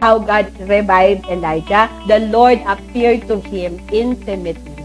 how God revived Elijah. The Lord appeared to him intimately.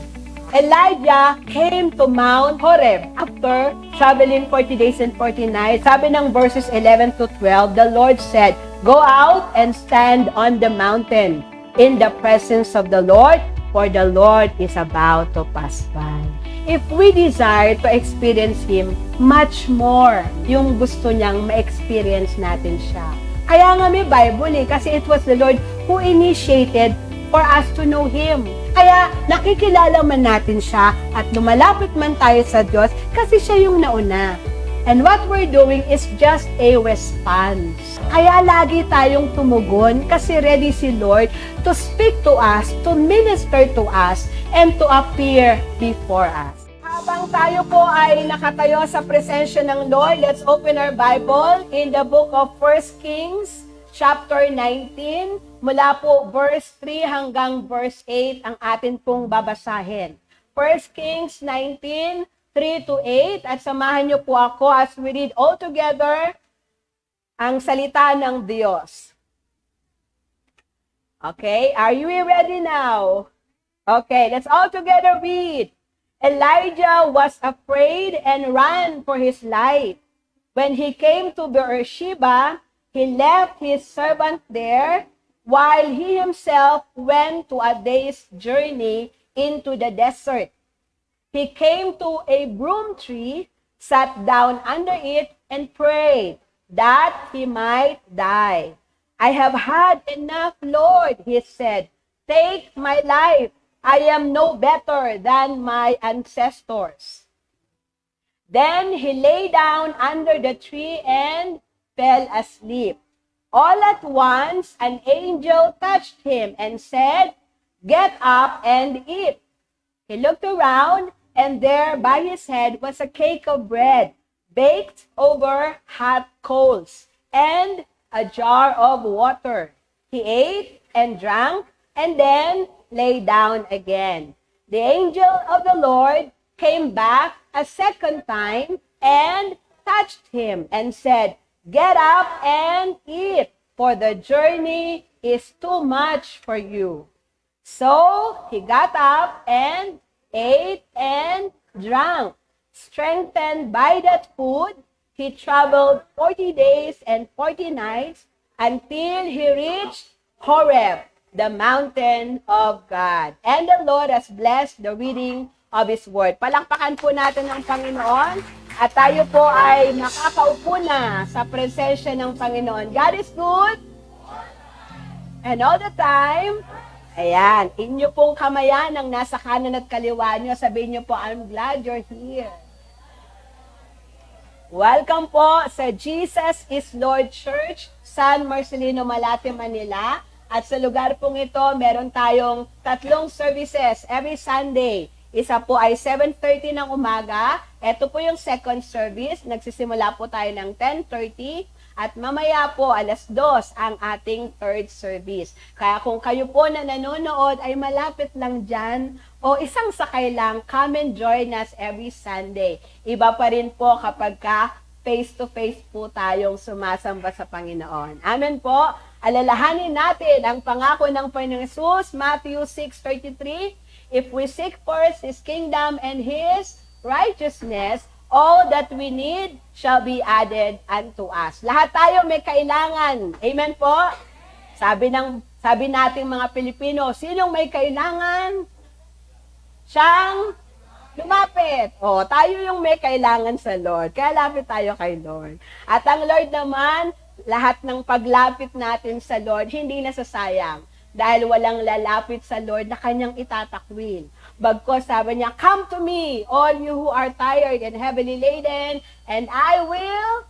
Elijah came to Mount Horeb after traveling 40 days and 40 nights. Sabi ng verses 11 to 12, the Lord said, "Go out and stand on the mountain in the presence of the Lord, for the Lord is about to pass by." If we desire to experience Him much more, yung gusto niyang ma-experience natin siya. Kaya nga may Bible kasi it was the Lord who initiated for us to know Him. Kaya nakikilala man natin siya at lumalapit man tayo sa Diyos kasi siya yung nauna. And what we're doing is just a response. Kaya lagi tayong tumugon kasi ready si Lord to speak to us, to minister to us, and to appear before us. Habang tayo po ay nakatayo sa presensya ng Lord, let's open our Bible in the book of 1 Kings, chapter 19, mula po verse 3 hanggang verse 8 ang atin pong babasahin. 1 Kings 19, 3 to 8, at samahan niyo po ako as we read all together ang salita ng Diyos. Okay, are you ready now? Okay, let's all together read. Elijah was afraid and ran for his life. When he came to Beersheba, he left his servant there, while he himself went to a day's journey into the desert. He came to a broom tree, sat down under it, and prayed that he might die. "I have had enough, Lord," he said. "Take my life. I am no better than my ancestors." Then he lay down under the tree and fell asleep. All at once, an angel touched him and said, "Get up and eat." He looked around, and there by his head was a cake of bread, baked over hot coals, and a jar of water. He ate and drank, and then lay down again. The angel of the Lord came back a second time and touched him and said, "Get up and eat, for the journey is too much for you." So he got up and ate and drank. Strengthened by that food, he traveled 40 days and 40 nights until he reached Horeb, the mountain of God. And the Lord has blessed the reading of His Word. Palakpakan po natin ang Panginoon at tayo po ay nakakaupo na sa presensya ng Panginoon. God is good. And all the time, ayan, inyo pong kamayan ang nasa kanan at kaliwa nyo. Sabihin nyo po, "I'm glad you're here." Welcome po sa Jesus is Lord Church, San Marcelino, Malate, Manila. At sa lugar pong ito, meron tayong 3 services every Sunday. Isa po ay 7:30 ng umaga. Ito po yung second service. Nagsisimula po tayo ng 10:30. At mamaya po, 2:00 ang ating third service. Kaya kung kayo po na nanonood ay malapit lang dyan o isang sakay lang, come and join us every Sunday. Iba pa rin po kapag face-to-face po tayong sumasamba sa Panginoon. Amen po. Alalahanin natin ang pangako ng Panginoong Hesus, Matthew 6:33, "If we seek first His kingdom and His righteousness, all that we need shall be added unto us." Lahat tayo may kailangan. Amen po? Sabi nating mga Pilipino, sinong may kailangan? Siyang lumapit. Tayo yung may kailangan sa Lord. Kaya lapit tayo kay Lord. At ang Lord naman, lahat ng paglapit natin sa Lord, hindi nasasayang. Dahil walang lalapit sa Lord na kanyang itatakwil. Bagkus sabi niya, "Come to me, all you who are tired and heavily laden, and I will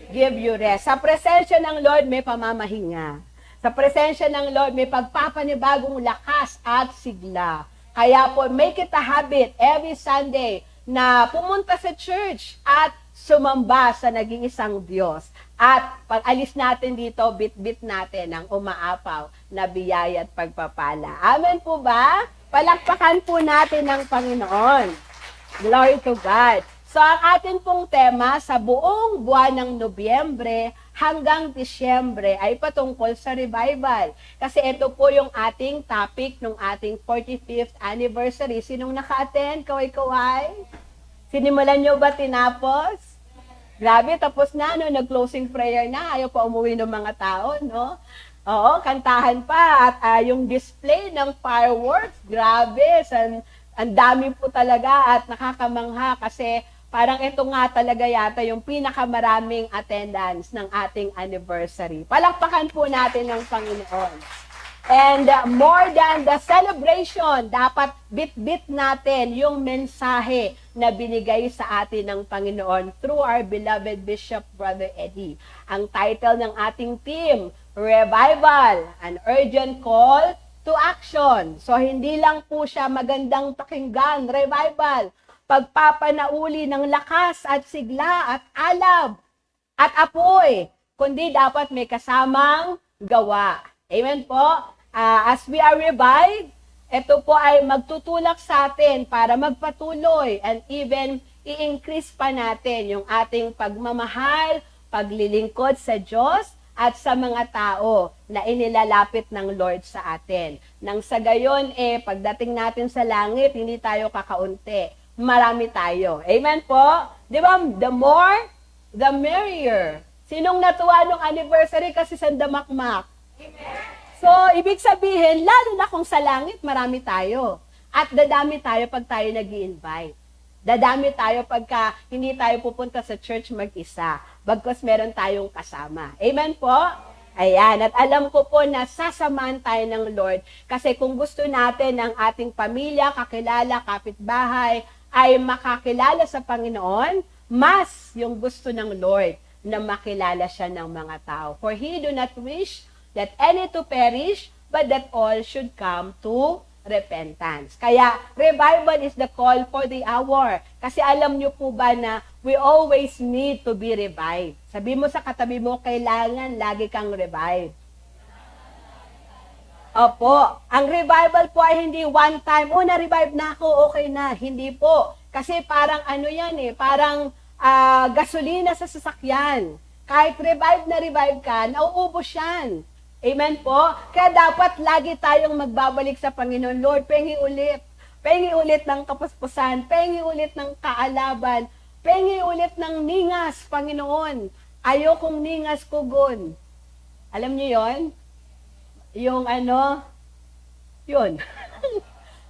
give you rest." Sa presensya ng Lord, may pamamahinga. Sa presensya ng Lord, may pagpapanibagong lakas at sigla. Kaya po, make it a habit every Sunday na pumunta sa church at sumamba sa nag-iisang Diyos. At pag alis natin dito, bit-bit natin ang umaapaw na biyaya at pagpapala. Amen po ba? Palakpakan po natin ang Panginoon. Glory to God. So ang atin pong tema sa buong buwan ng Nobyembre, hanggang Disyembre ay patungkol sa revival. Kasi ito po yung ating topic ng ating 45th anniversary. Sinong naka-attend? Kaway-kaway? Sinimulan nyo ba tinapos? Grabe, tapos na, no? Nag-closing prayer na. Ayaw pa umuwi ng mga tao, no? Oo, kantahan pa. At yung display ng fireworks, grabe. Ang dami po talaga at nakakamangha kasi parang ito nga talaga yata yung pinakamaraming attendance ng ating anniversary. Palakpakan po natin ng Panginoon. And more than the celebration, dapat bit-bit natin yung mensahe na binigay sa atin ng Panginoon through our beloved Bishop Brother Eddie. Ang title ng ating team, Revival, an urgent call to action. So hindi lang po siya magandang pakinggan, revival, pagpapanauli ng lakas at sigla at alab at apoy, kundi dapat may kasamang gawa. Amen po? As we are revived, ito po ay magtutulak sa atin para magpatuloy and even i-increase pa natin yung ating pagmamahal, paglilingkod sa Diyos at sa mga tao na inilalapit ng Lord sa atin. Nang sa gayon, pagdating natin sa langit, hindi tayo kakaunti. Marami tayo. Amen po? Di ba? The more, the merrier. Sinong natuwa nung anniversary kasi sandamakmak? Amen. So, ibig sabihin, lalo na kung sa langit, marami tayo. At dadami tayo pag tayo nag-i-invite. Dadami tayo pagka hindi tayo pupunta sa church mag-isa. Bagkus meron tayong kasama. Amen po? Ayan. At alam ko po na sasamahan tayo ng Lord. Kasi kung gusto natin ang ating pamilya, kakilala, kapitbahay, ay makakilala sa Panginoon, mas yung gusto ng Lord na makilala siya ng mga tao. For He do not wish that any to perish, but that all should come to repentance. Kaya, revival is the call for the hour. Kasi alam nyo po ba na we always need to be revived. Sabi mo sa katabi mo, kailangan lagi kang revived. Opo, ang revival po ay hindi one time, na-revive na ako, okay na. Hindi po. Kasi parang ano yan parang gasolina sa sasakyan. Kahit revive na revive ka, nauubos yan. Amen po? Kaya dapat lagi tayong magbabalik sa Panginoon. Lord, pengi ulit. Pengi ulit ng kapuspusan. Pengi ulit ng kaalaban. Pengi ulit ng ningas, Panginoon. Ayokong ningas kugon. Alam niyo yon? Yung yun.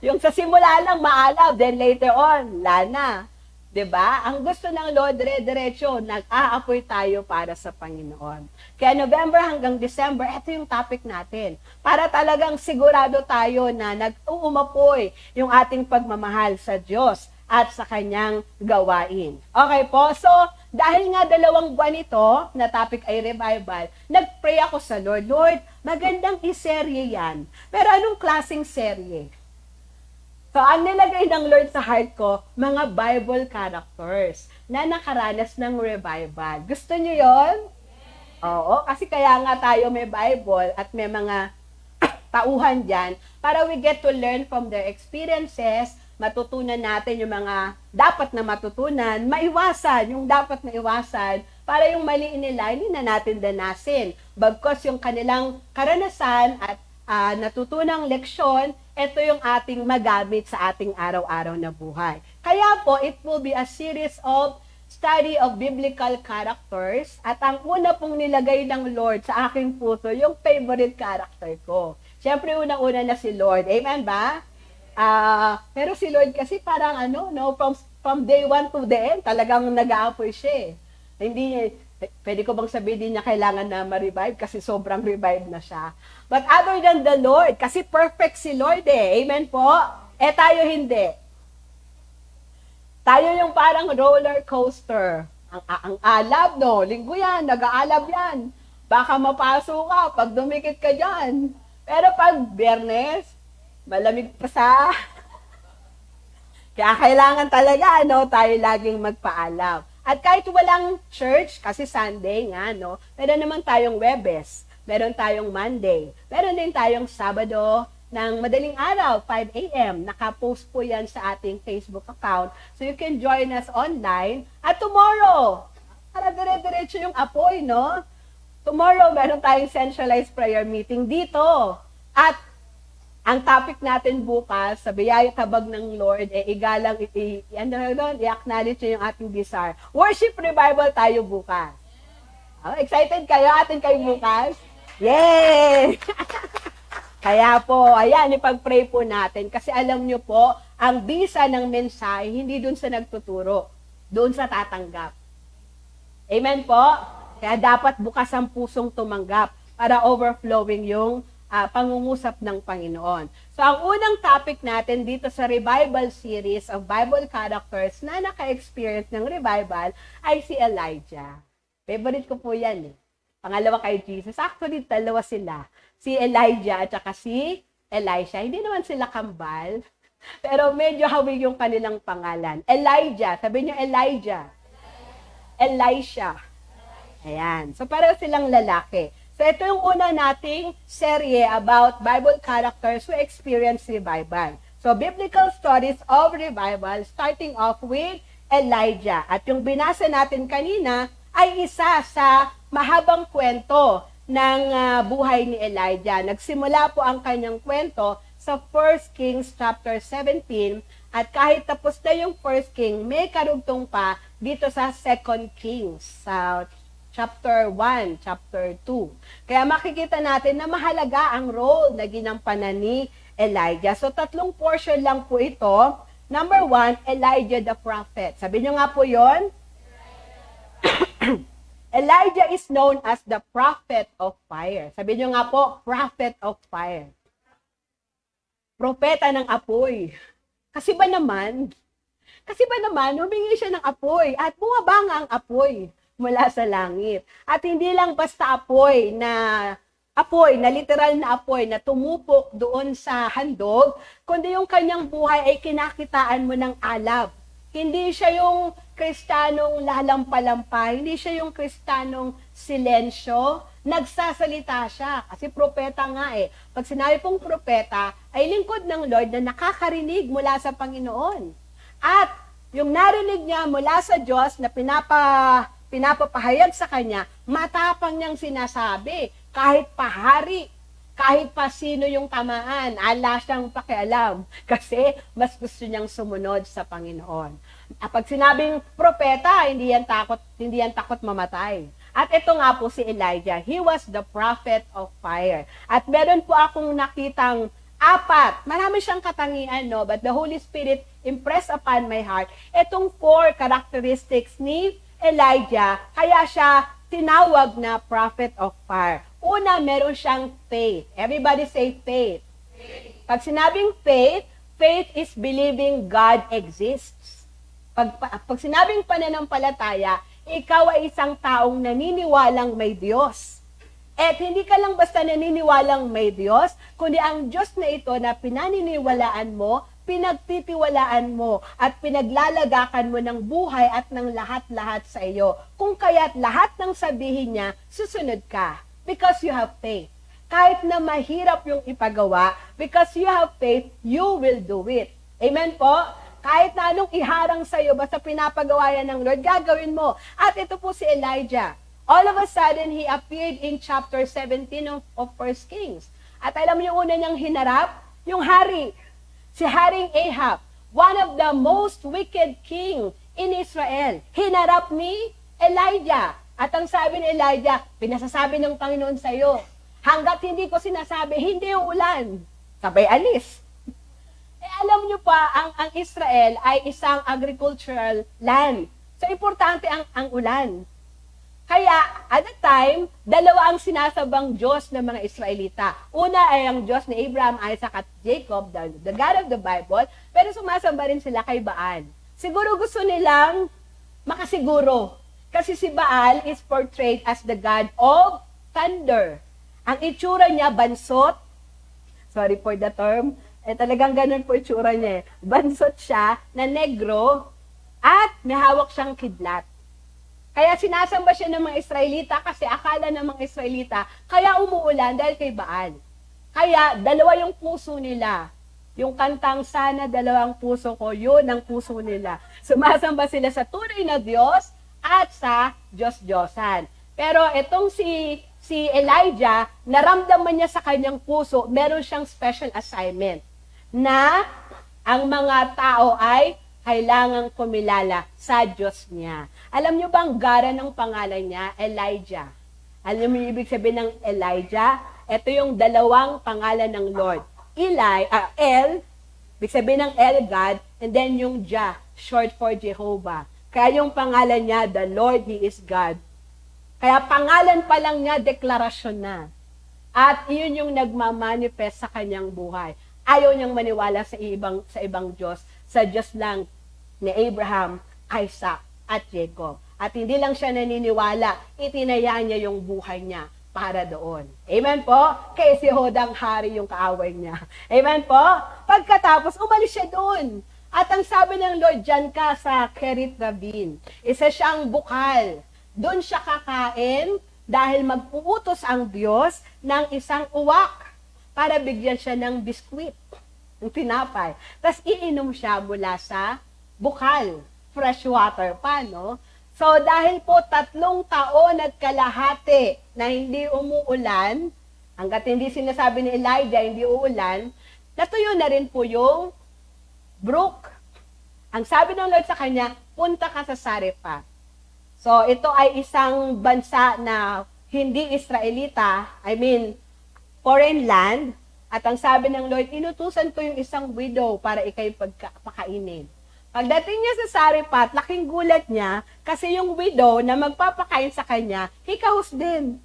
Yung sa simula lang maalab, then later on, lana. 'Di ba? Ang gusto ng Lord, dire-diretso, nag-aapoy tayo para sa Panginoon. Kaya November hanggang December, ito yung topic natin. Para talagang sigurado tayo na nag-uumapoy yung ating pagmamahal sa Diyos at sa kanyang gawain. Okay po? So, dahil nga 2 buwan ito, na topic ay revival, nag-pray ako sa Lord. Lord, magandang iserye yan. Pero anong klaseng serye? So, ang nilagay ng Lord sa heart ko, mga Bible characters na nakaranas ng revival. Gusto niyo yon? Oo, kasi kaya nga tayo may Bible at may mga tauhan dyan para we get to learn from their experiences, matutunan natin yung mga dapat na matutunan, maiwasan yung dapat na iwasan para yung mali nila, hindi na natin danasin. Bagkos yung kanilang karanasan at natutunang leksyon, ito yung ating magamit sa ating araw-araw na buhay. Kaya po, it will be a series of study of biblical characters. At ang una pong nilagay ng Lord sa aking puso, yung favorite character ko. Siyempre, unang-una na si Lord. Amen ba? Pero si Lord kasi parang from day 1 to the end, talagang nag-aapoy siya. Hindi, pwede ko bang sabihin din niya kailangan na ma-revive kasi sobrang revive na siya. But other than the Lord, kasi perfect si Lord Amen po? Tayo hindi. Tayo yung parang roller coaster. Ang alab, no? Linggo yan, nag-aalab yan. Baka mapasok ka pag dumikit ka dyan. Pero pag Biyernes, malamig pa sa... Kaya kailangan talaga, tayo laging magpaalam. At kahit walang church, kasi Sunday nga, meron naman tayong Webes, meron tayong Monday, meron din tayong Sabado ng madaling araw, 5 a.m. Nakapost po yan sa ating Facebook account. So you can join us online. At tomorrow, para dire-diretso yung apoy, Tomorrow, meron tayong centralized prayer meeting dito. At ang topic natin bukas, sa biyaya tabag ng Lord, igalang, i-acknowledge nyo yung ating desire. Worship revival tayo bukas. Oh, excited kayo? Atin kayo bukas? Yay! Kaya po, ayan, ipag-pray po natin. Kasi alam nyo po, ang bisa ng mensahe, hindi dun sa nagtuturo, doon sa tatanggap. Amen po? Kaya dapat bukas ang pusong tumanggap para overflowing yung pangungusap ng Panginoon. So, ang unang topic natin dito sa revival series of Bible characters na naka-experience ng revival ay si Elijah. Favorite ko po yan eh. Pangalawa kay Jesus. Actually, dalawa sila. Si Elijah at saka si Elisha. Hindi naman sila kambal, pero medyo hawig yung kanilang pangalan. Elijah. Sabi niyo Elijah. Elisha. Ayan. So, pareho silang lalaki. So, ito yung una nating serye about Bible characters who experience revival. So, biblical stories of revival starting off with Elijah. At yung binasa natin kanina ay isa sa mahabang kwento ng buhay ni Elijah. Nagsimula po ang kanyang kwento sa 1 Kings chapter 17 at kahit tapos na yung 1 King, may karugtong pa dito sa 2 Kings sa chapter 1, chapter 2. Kaya makikita natin na mahalaga ang role na ginampanan ni Elijah. So, 3 portion lang po ito. Number 1, Elijah the prophet. Sabi nyo nga po yon. Elijah is known as the prophet of fire. Sabi nyo nga po, prophet of fire. Propeta ng apoy. Kasi ba naman, humingi siya ng apoy at bumabanga ang apoy mula sa langit. At hindi lang basta apoy, na literal na apoy na tumupok doon sa handog, kundi yung kanyang buhay ay kinakitaan mo ng alab. Hindi siya yung Kristiyanong lalampalampa, hindi siya yung Kristiyanong silensyo, nagsasalita siya. Kasi propeta nga eh. Pag sinabi pong propeta, ay lingkod ng Lord na nakakarinig mula sa Panginoon. At yung narinig niya mula sa Diyos na pinapapahayag sa kanya, matapang niyang sinasabi, kahit pahari, kahit pa sino yung tamaan, ala siyang pakialam kasi mas gusto niyang sumunod sa Panginoon. Pag sinabing propeta, hindi yan takot mamatay. At ito nga po si Elijah, he was the prophet of fire. At meron po akong nakitang 4, marami siyang katangian, no? But the Holy Spirit impressed upon my heart itong 4 characteristics ni Elijah, kaya siya tinawag na prophet of fire. Una, meron siyang faith. Everybody say faith. Pag sinabing faith, faith is believing God exists. Pag sinabing pananampalataya, ikaw ay isang taong naniniwalang may Diyos. At hindi ka lang basta naniniwalang may Diyos, kundi ang Diyos na ito na pinaniniwalaan mo, pinagtitiwalaan mo, at pinaglalagakan mo ng buhay at ng lahat-lahat sa iyo. Kung kaya't lahat ng sabihin niya, susunod ka. Because you have faith. Kahit na mahirap yung ipagawa, because you have faith, you will do it. Amen po? Kahit na anong iharang sa'yo, basta pinapagawa yan ng Lord, gagawin mo. At ito po si Elijah. All of a sudden, he appeared in chapter 17 of 1 Kings. At alam niyo una niyang hinarap? Yung hari. Si Haring Ahab. One of the most wicked king in Israel. Hinarap ni Elijah. At ang sabi ni Elijah, pinasasabi ng Panginoon sa iyo, hanggat hindi ko sinasabi, hindi uulan. Sabay alis. Alam niyo pa, ang Israel ay isang agricultural land. So, importante ang ulan. Kaya, at that time, 2 ang sinasabang Diyos ng mga Israelita. Una ay ang Diyos ni Abraham, Isaac, at Jacob, the God of the Bible, pero sumasamba rin sila kay Baal. Siguro gusto nilang makasiguro. Kasi si Baal is portrayed as the God of thunder. Ang itsura niya, bansot. Sorry for the term. Talagang ganun po itsura niya. Bansot siya na negro at may hawak siyang kidlat. Kaya sinasamba siya ng mga Israelita kasi akala ng mga Israelita, kaya umuulan dahil kay Baal. Kaya 2 yung puso nila. Yung kantang sana 2 ang puso ko, yun ang puso nila. Sumasamba sila sa tunay na Diyos at sa Diyos-Diyosan. Pero itong si si Elijah, naramdaman niya sa kanyang puso, meron siyang special assignment na ang mga tao ay kailangang kumilala sa Diyos niya. Alam niyo bang gara ng pangalan niya? Elijah. Alam niyo yung ibig sabihin ng Elijah? Ito yung dalawang pangalan ng Lord. El, ibig sabihin ng El, God, and then yung Jah, short for Jehovah. Kaya yung pangalan niya, the Lord, He is God. Kaya pangalan pa lang niya, deklarasyon na. At iyon yung nagmamanifest sa kanyang buhay. Ayaw niyang maniwala sa ibang Diyos, sa Diyos lang ni Abraham, Isaac, at Jacob. At hindi lang siya naniniwala, itinaya niya yung buhay niya para doon. Amen po? Kaya si Hodang hari yung kaaway niya. Amen po? Pagkatapos, umalis siya doon. At ang sabi ng Lord, dyan ka sa Kerit Ravine. Isa siyang bukal. Doon siya kakain dahil magpuutos ang Diyos ng isang uwak para bigyan siya ng biskwit, ng tinapay. Tapos iinom siya mula sa bukal. Fresh water pa, no? So dahil po 3 taon at kalahati na hindi umuulan, hanggat hindi sinasabi ni Elijah, hindi uulan, natuyo na rin po yung brook. Ang sabi ng Lord sa kanya, punta ka sa Sarepta. So, ito ay isang bansa na hindi Israelita, foreign land. At ang sabi ng Lord, inutusan ko yung isang widow para ikay pakainin. Pagdating niya sa Sarepta, laking gulat niya kasi yung widow na magpapakain sa kanya, hikahos din.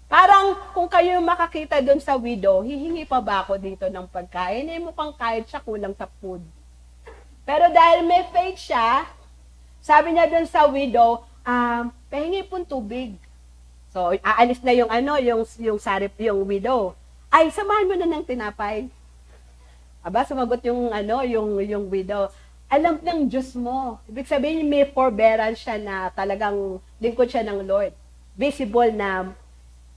Parang kung kayo makakita doon sa widow, hihingi pa ba ako dito ng pagkain? Eh mukhang kahit siya kulang sa food. Pero dahil may faith siya, sabi niya doon sa widow, pahingi pong tubig. So, aalis na yung yung widow. Ay, samahan mo na ng tinapay. Aba, sumagot yung widow. Alam ng Diyos mo. Ibig sabihin, may forbearance siya na talagang lingkod siya ng Lord. Visible na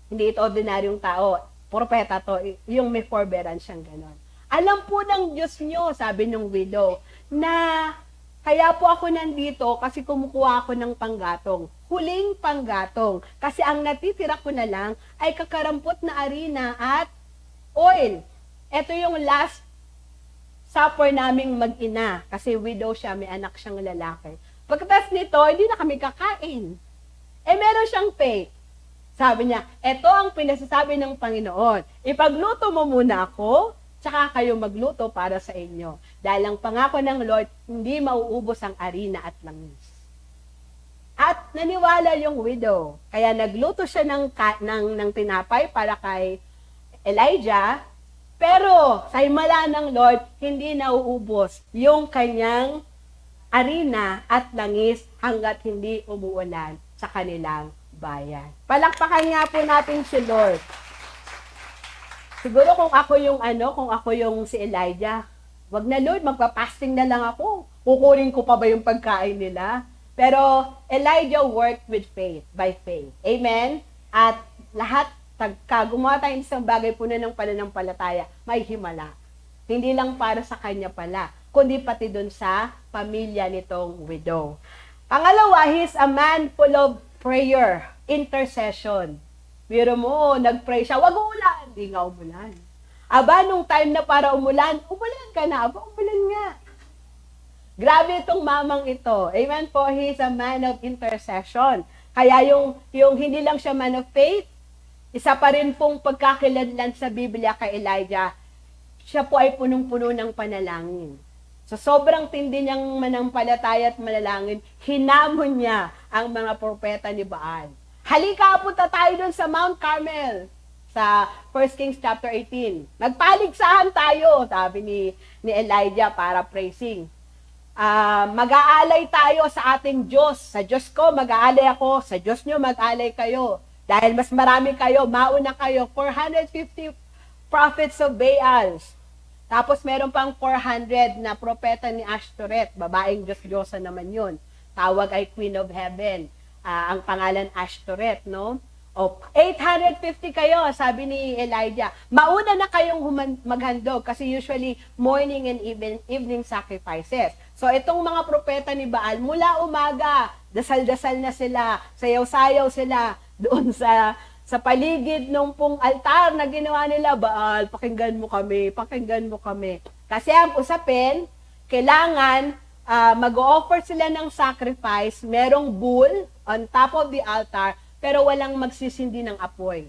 hindi ito ordinaryong tao. Propeta to. Yung may forbearance siyang ganon. Alam po ng Diyos nyo, sabi ng widow, na kaya po ako nandito kasi kumukuha ako ng panggatong. Huling panggatong. Kasi ang natitira ko na lang ay kakarampot na arena at oil. Ito yung last supper naming mag-ina. Kasi widow siya, may anak siyang lalaki. Pagkatapos nito, hindi na kami kakain. Meron siyang faith. Sabi niya, ito ang pinasasabi ng Panginoon. Ipagluto mo muna ako, tsaka kayo magluto para sa inyo. Dahil ang pangako ng Lord, hindi mauubos ang arena at langis. At naniwala yung widow. Kaya nagluto siya ng tinapay para kay Elijah, pero sa himala ng Lord, hindi nauubos yung kanyang arena at langis hanggat hindi umuulan sa kanilang bayan. Palakpakan nga po natin si Lord. Siguro kung ako yung si Elijah, wag na Lord, magpa-fasting na lang ako. Kukunin ko pa ba yung pagkain nila? Pero Elijah worked with faith, by faith. Amen? At lahat, gumawa tayo isang bagay puno ng pananampalataya, may himala. Hindi lang para sa kanya pala, kundi pati dun sa pamilya nitong widow. Pangalawa, he's a man full of prayer, intercession. Biro mo, nag-pray siya, wag umulan. Hindi nga umulan. Aba, nung time na para umulan ka na. Aba, umulan nga. Grabe itong mamang ito. Amen po, he is a man of intercession. Kaya yung hindi lang siya man of faith, isa pa rin pong pagkakilanlan sa Biblia kay Elijah, siya po ay punong-puno ng panalangin. So sobrang tindi niyang manampalataya at manalangin, hinamon niya ang mga propeta ni Baal. Halika, punta tayo dun sa Mount Carmel, sa 1 Kings chapter 18. Nagpaligsahan tayo, sabi ni Elijah para praising. Mag-aalay tayo sa ating Diyos. Sa Diyos ko, mag-aalay ako. Sa Diyos nyo, mag-aalay kayo. Dahil mas marami kayo, mauna kayo. 450 prophets of Baals. Tapos meron pang 400 na propeta ni Ashtoreth. Babaeng Diyos-Diyosa naman yun. Tawag ay Queen of Heaven. Ang pangalan Ashtoreth, no? O, 850 kayo, sabi ni Elijah. Mauna na kayong maghandog kasi usually morning and evening sacrifices. So itong mga propeta ni Baal, mula umaga, dasal-dasal na sila, sayaw-sayaw sila, doon sa paligid ng pong altar na ginawa nila, Baal, pakinggan mo kami, pakinggan mo kami. Kasi ang usapin, kailangan mag-offer sila ng sacrifice, merong bull on top of the altar, pero walang magsisindi ng apoy.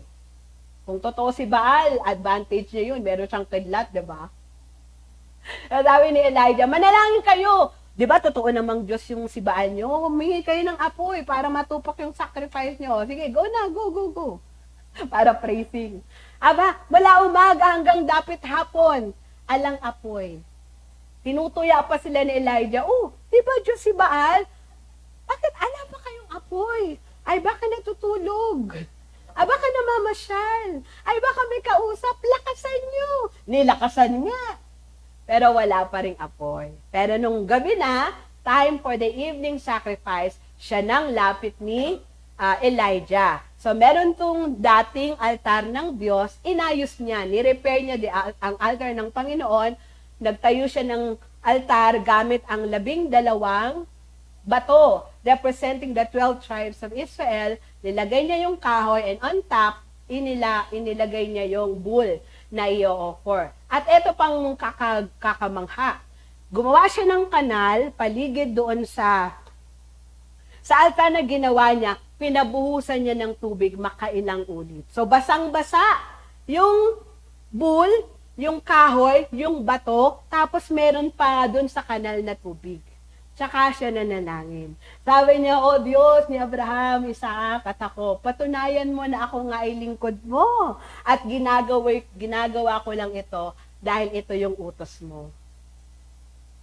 Kung totoo si Baal, advantage niya yun. Meron siyang kidlat, di ba? Sabi ni Elijah, manalangin kayo. Di ba, totoo namang Diyos yung si Baal nyo? Humingi kayo ng apoy para matupak yung sacrifice nyo. Sige, go na, go, go, go. Para praising. Aba, mula umaga hanggang dapit hapon, alang apoy. Tinutuya pa sila ni Elijah, di ba Diyos si Baal? Bakit ala pa kayong apoy? Ay, baka natutulog. Ay, baka namamasyal. Ay, baka may kausap. Lakasan nyo. Nilakasan nga. Pero wala pa ring apoy. Pero nung gabi na, time for the evening sacrifice, siya nang lapit ni Elijah. So, meron tong dating altar ng Diyos, inayos niya, ni-repair niya ang altar ng Panginoon, nagtayo siya ng altar gamit ang 12 bato representing the 12 tribes of Israel. Nilagay niya yung kahoy and on top, inilagay niya yung bull na i-offer. At ito pang kakamangha. Gumawa siya ng kanal paligid doon sa altar na ginawa niya, pinabuhusan niya ng tubig makailang ulit. So basang-basa yung bull, yung kahoy, yung bato, tapos meron pa doon sa kanal na tubig. Tsaka siya nanalangin. Sabi niya, O Diyos ni Abraham, Isaac at ako, patunayan mo na ako nga ay lingkod mo. At ginagawa ko lang ito dahil ito yung utos mo.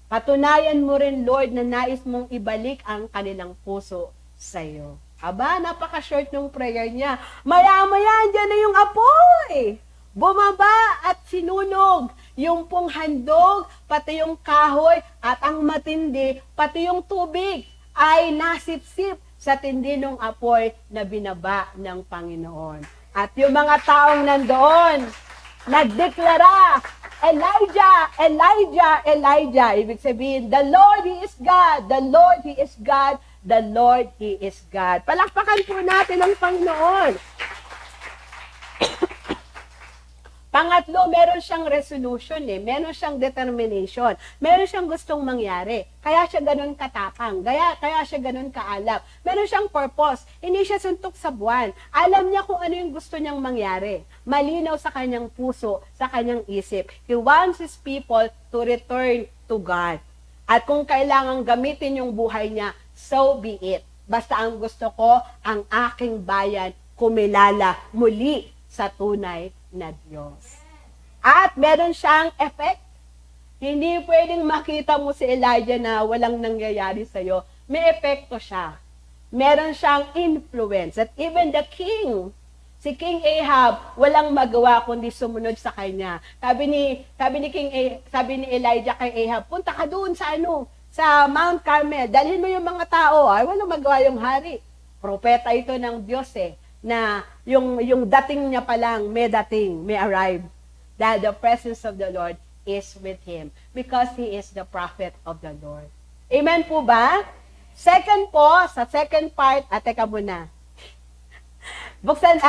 Patunayan mo rin, Lord, na nais mong ibalik ang kanilang puso sa iyo. Aba, napaka-short ng prayer niya. Maya-maya, dyan na yung apoy. Bumaba at sinunog yung pong handog, pati yung kahoy, at ang matindi, pati yung tubig ay nasipsip sa tindi ng apoy na binaba ng Panginoon. At yung mga taong nandoon, nagdeklara, Elijah, Elijah, Elijah. Ibig sabihin, the Lord, He is God. The Lord, He is God. The Lord, He is God. Palakpakan po natin ang Panginoon. Pangatlo, meron siyang resolution meron siyang determination, meron siyang gustong mangyari. Kaya siya ganun katapang, kaya siya ganun kaalap. Meron siyang purpose, hindi siya suntok sa buwan. Alam niya kung ano yung gusto niyang mangyari. Malinaw sa kanyang puso, sa kanyang isip. He wants His people to return to God. At kung kailangan gamitin yung buhay niya, so be it. Basta ang gusto ko, ang aking bayan kumilala muli sa tunay na Diyos. At meron siyang effect. Hindi pwedeng makita mo si Elijah na walang nangyayari sa'yo. May epekto siya. Meron siyang influence. At even the king, si King Ahab, walang magawa kundi sumunod sa kanya. Sabi ni Elijah kay Ahab, punta ka doon sa Mount Carmel. Dalhin mo yung mga tao. Ay, walang magawa yung hari. Propeta ito ng Diyos na yung dating niya pa lang, may arrive. That the presence of the Lord is with him because he is the prophet of the Lord. Amen po ba? Second po, sa second part, teka muna. Buksan,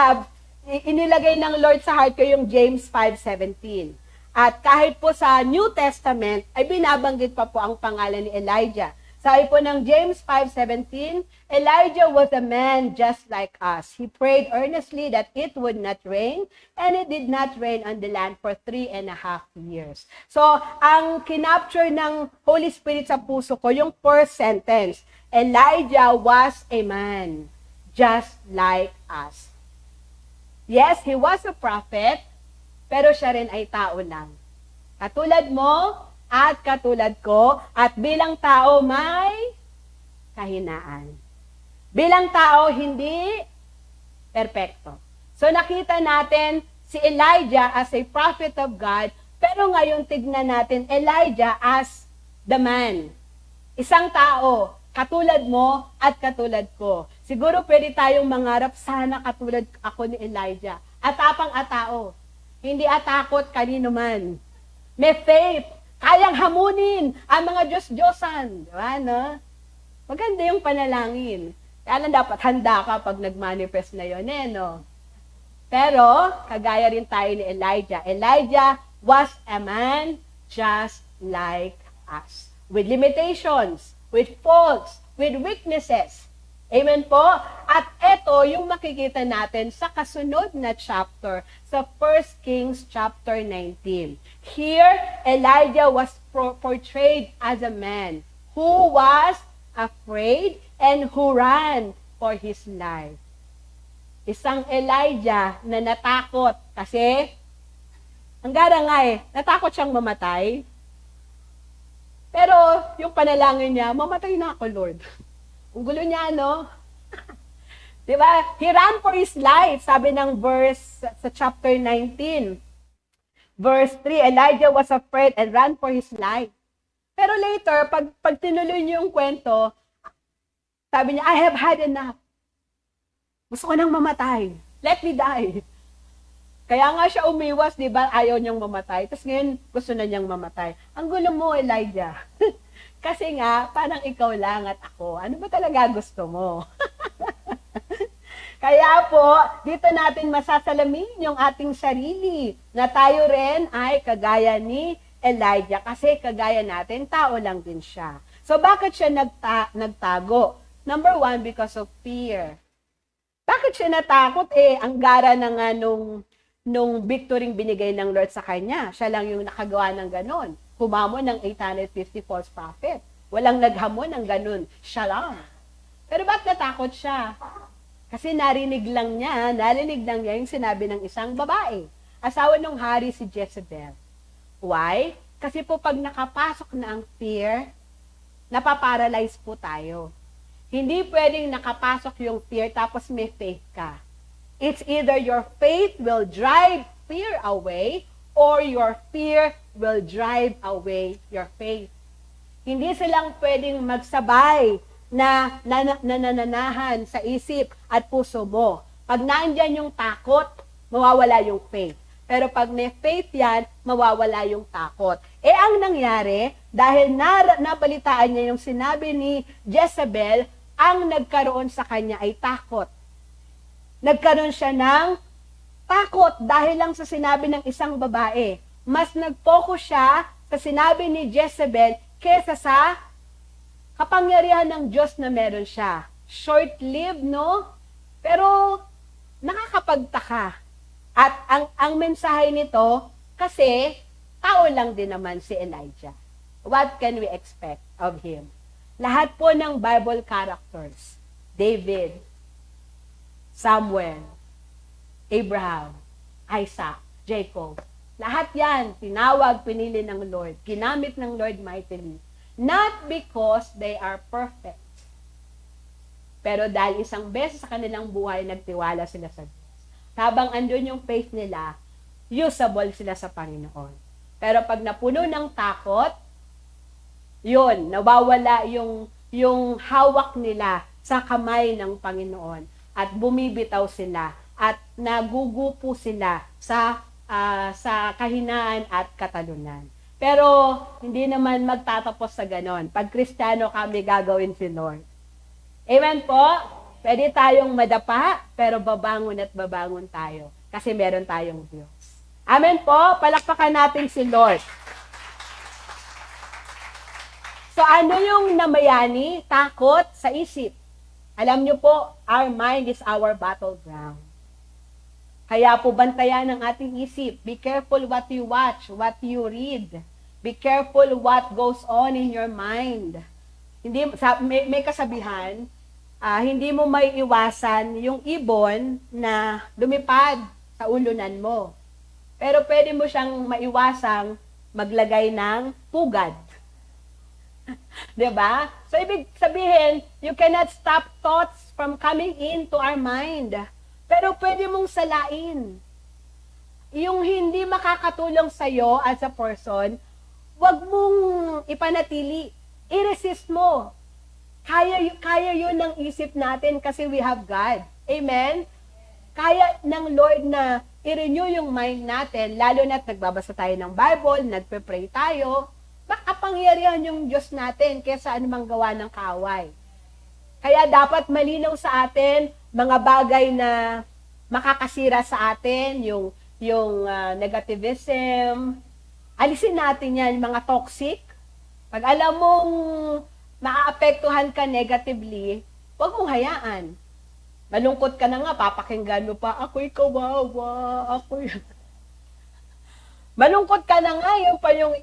inilagay ng Lord sa heart ko yung James 5:17. At kahit po sa New Testament, ay binabanggit pa po ang pangalan ni Elijah. Sabi po ng James 5:17, Elijah was a man just like us. He prayed earnestly that it would not rain, and it did not rain on the land for 3.5 years. So, ang kinapture ng Holy Spirit sa puso ko, yung first sentence, Elijah was a man just like us. Yes, he was a prophet, pero siya rin ay tao lang. Katulad mo, at katulad ko, at bilang tao may kahinaan. Bilang tao, hindi perpekto. So nakita natin si Elijah as a prophet of God, pero ngayon tignan natin Elijah as the man. Isang tao, katulad mo at katulad ko. Siguro pwede tayong mangarap, sana katulad ako ni Elijah. Atapang atao. Hindi atakot kanino man. May faith. Kayang hamunin ang mga Diyos-Diyosan. Diba, no? Maganda yung panalangin. Kaya lang dapat handa ka pag nag-manifest na yun no? Pero, kagaya rin tayo ni Elijah. Elijah was a man just like us. With limitations, with faults, with weaknesses. Amen po? At ito yung makikita natin sa kasunod na chapter, sa 1 Kings chapter 19. Here, Elijah was portrayed as a man who was afraid and who ran for his life. Isang Elijah na natakot kasi, ang gara nga natakot siyang mamatay. Pero yung panalangin niya, mamatay na ako, Lord. Ang gulo niya, no? Diba? He ran for his life, sabi ng verse sa chapter 19. Verse 3, Elijah was afraid and ran for his life. Pero later, pag tinuloy niyo yung kwento, sabi niya, I have had enough. Gusto ko nang mamatay. Let me die. Kaya nga siya umiwas, di ba? Ayaw niyang mamatay. Tapos ngayon, gusto na niyang mamatay. Ang gulo mo, Elijah. Kasi nga, parang ikaw lang at ako. Ano ba talaga gusto mo? Kaya po, dito natin masasalamin yung ating sarili na tayo rin ay kagaya ni Elijah. Kasi kagaya natin, tao lang din siya. So bakit siya nagtago? Number 1, because of fear. Bakit siya natakot? Ang gara na nga nung victory binigay ng Lord sa kanya. Siya lang yung nakagawa ng ganon. Humamon ng 850 false prophet. Walang naghamon ng ganun. Siya lang. Pero bakit natakot siya? Kasi narinig lang niya yung sinabi ng isang babae. Asawa ng hari si Jezebel. Why? Kasi po pag nakapasok na ang fear, napaparalyze po tayo. Hindi pwedeng nakapasok yung fear tapos may faith ka. It's either your faith will drive fear away or your fear will drive away your faith. Hindi silang pwedeng magsabay na nananahan sa isip at puso mo. Pag nandyan yung takot, mawawala yung faith. Pero pag may faith yan, mawawala yung takot. Ang nangyari, dahil nabalitaan niya yung sinabi ni Jezebel, ang nagkaroon sa kanya ay takot. Nagkaroon siya ng takot dahil lang sa sinabi ng isang babae. Mas nag-focus siya sa sinabi ni Jezebel kesa sa kapangyarihan ng Diyos na meron siya. Short-lived, no? Pero nakakapagtaka. At ang mensahe nito, kasi tao lang din naman si Elijah. What can we expect of him? Lahat po ng Bible characters, David, Samuel, Abraham, Isaac, Jacob. Lahat yan, tinawag, pinili ng Lord. Ginamit ng Lord mightily. Not because they are perfect. Pero dahil isang beses sa kanilang buhay, nagtiwala sila sa Diyos. Habang andun yung faith nila, usable sila sa Panginoon. Pero pag napuno ng takot, yun, nawawala yung hawak nila sa kamay ng Panginoon. At bumibitaw sila at nagugupo sila sa kahinaan at katalunan. Pero hindi naman magtatapos sa ganon. Pag Kristiyano kami, gagawin si Lord. Amen po? Pwede tayong madapa, pero babangon at babangon tayo. Kasi meron tayong Diyos. Amen po? Palakpakan natin si Lord. So ano yung namayani? Takot sa isip. Alam nyo po, our mind is our battleground. Kaya po bantayan ang ating isip. Be careful what you watch, what you read. Be careful what goes on in your mind. Hindi, may kasabihan, hindi mo may iwasan yung ibon na lumipad sa ulunan mo. Pero pwede mo siyang maiwasang maglagay ng pugad. Diba? So, ibig sabihin, you cannot stop thoughts from coming into our mind. Pero pwede mong salain. Yung hindi makakatulong sa'yo as a person, wag mong ipanatili. I-resist mo. Kaya yun ng isip natin kasi we have God. Amen? Kaya ng Lord na i-renew yung mind natin, lalo na't nagbabasa tayo ng Bible, nagpe-pray tayo, makapangyarihan yung Diyos natin kaysa anumang gawa ng kaaway. Kaya dapat malinaw sa atin mga bagay na makakasira sa atin, yung negativism. Alisin natin yan, mga toxic. Pag alam mong maaapektuhan ka negatively, huwag mong hayaan. Malungkot ka na nga, papakinggan mo pa, ako'y kawawa, ako'y... Malungkot ka na nga, yung pa yung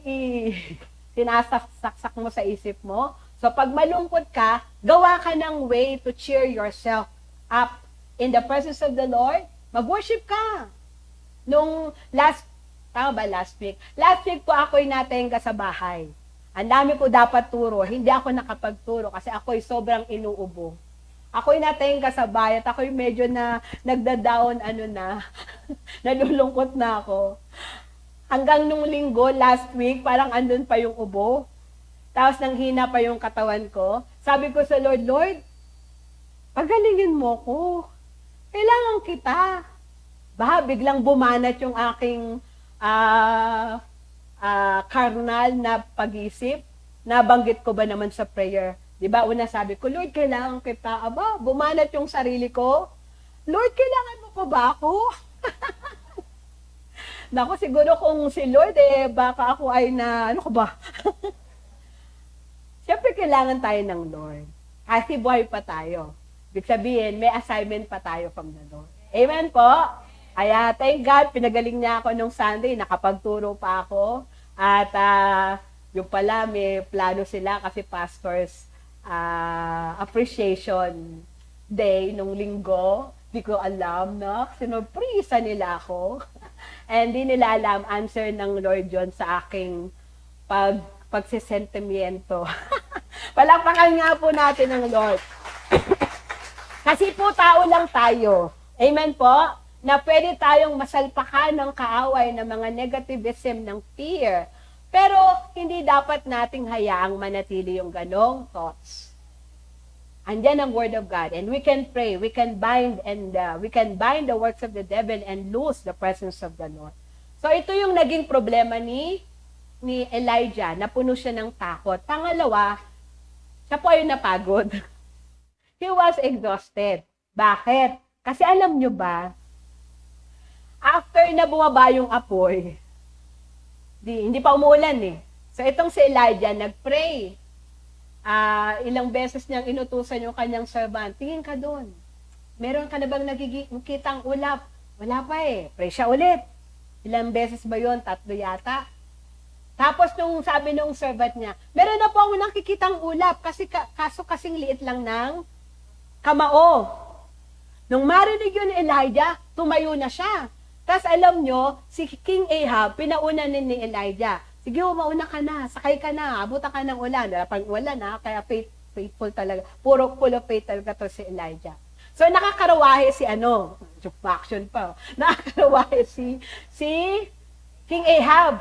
sinasaksak mo sa isip mo. So pag malungkot ka, gawa ka ng way to cheer yourself up in the presence of the Lord. Mag-worship ka. Nung tama ba last week? Last week po ako'y natenga sa bahay. Ang dami ko dapat turo. Hindi ako nakapagturo kasi ako'y sobrang inuubo. Ako'y natenga sa bahay at ako'y medyo na nagda-down, nalulungkot na ako. Hanggang nung linggo, last week, parang andun pa yung ubo. Tapos nanghina pa yung katawan ko. Sabi ko sa Lord, Lord, pagalingin mo ko. Kailangan kita. Biglang bumanat yung aking karnal na pag-isip. Nabanggit ko ba naman sa prayer? Diba? Una sabi ko, Lord, kailangan kita. Bumanat yung sarili ko. Lord, kailangan mo pa ba ako? Naku, siguro kung si Lord, baka ako ay ano ko ba? Siyempre, kailangan tayo ng Lord. Kasi buhay pa tayo. Ibig sabihin, may assignment pa tayo from the Lord. Amen po? Kaya, thank God, pinagaling niya ako nung Sunday, nakapagturo pa ako. At yung pala, may plano sila kasi pastor's appreciation day nung linggo. Di ko alam, no? Sinurprisa nila ako. And di nila alam, answer ng Lord John sa aking pagsisentimiento. Palakpakan nga po natin ng Lord. Kasi po tao lang tayo. Amen po? Na pwede tayong masalpakan ng kaaway ng mga negativism ng fear. Pero hindi dapat nating hayaang manatili yung ganong thoughts. Andiyan ang Word of God, and we can pray, we can bind the works of the devil and lose the presence of the Lord. So ito yung naging problema ni Elijah, napuno siya ng takot. Pangalawa, siya po ay napagod. He was exhausted. Bakit? Kasi alam nyo ba, after na bumaba yung apoy, hindi pa umuulan So itong si Elijah, nagpray. Ilang beses niyang inutusan yung kanyang servant, tingin ka doon. Meron ka na bang nakikitang ulap? Wala pa Pray siya ulit. Ilang beses ba yun? 3 yata. Tapos nung sabi nung servant niya, meron na po ako nakikitang ulap kaso kasing liit lang ng kamao. Nung marinig yun ni Elijah, tumayo na siya. Tapos alam nyo, si King Ahab, pinauna ni Elijah. Sige, mauna ka na, sakay ka na, abutan ka ng ulan. Pag ulan kaya faithful talaga. Puro full of faith talaga to si Elijah. So, nakakarawahe si action pa. Nakakarawahe si King Ahab.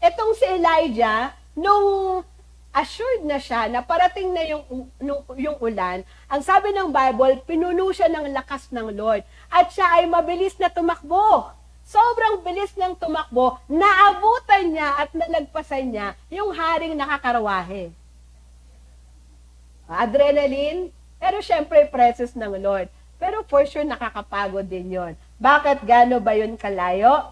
Etong si Elijah, nung assured na siya na parating na yung ulan, ang sabi ng Bible, pinuno siya ng lakas ng Lord. At siya ay mabilis na tumakbo. Sobrang bilis niyang tumakbo, naabutan niya at nalagpasan niya yung haring nakakarawahe. Adrenaline, pero syempre presence ng Lord. Pero for sure nakakapagod din yon. Bakit gano ba yun kalayo?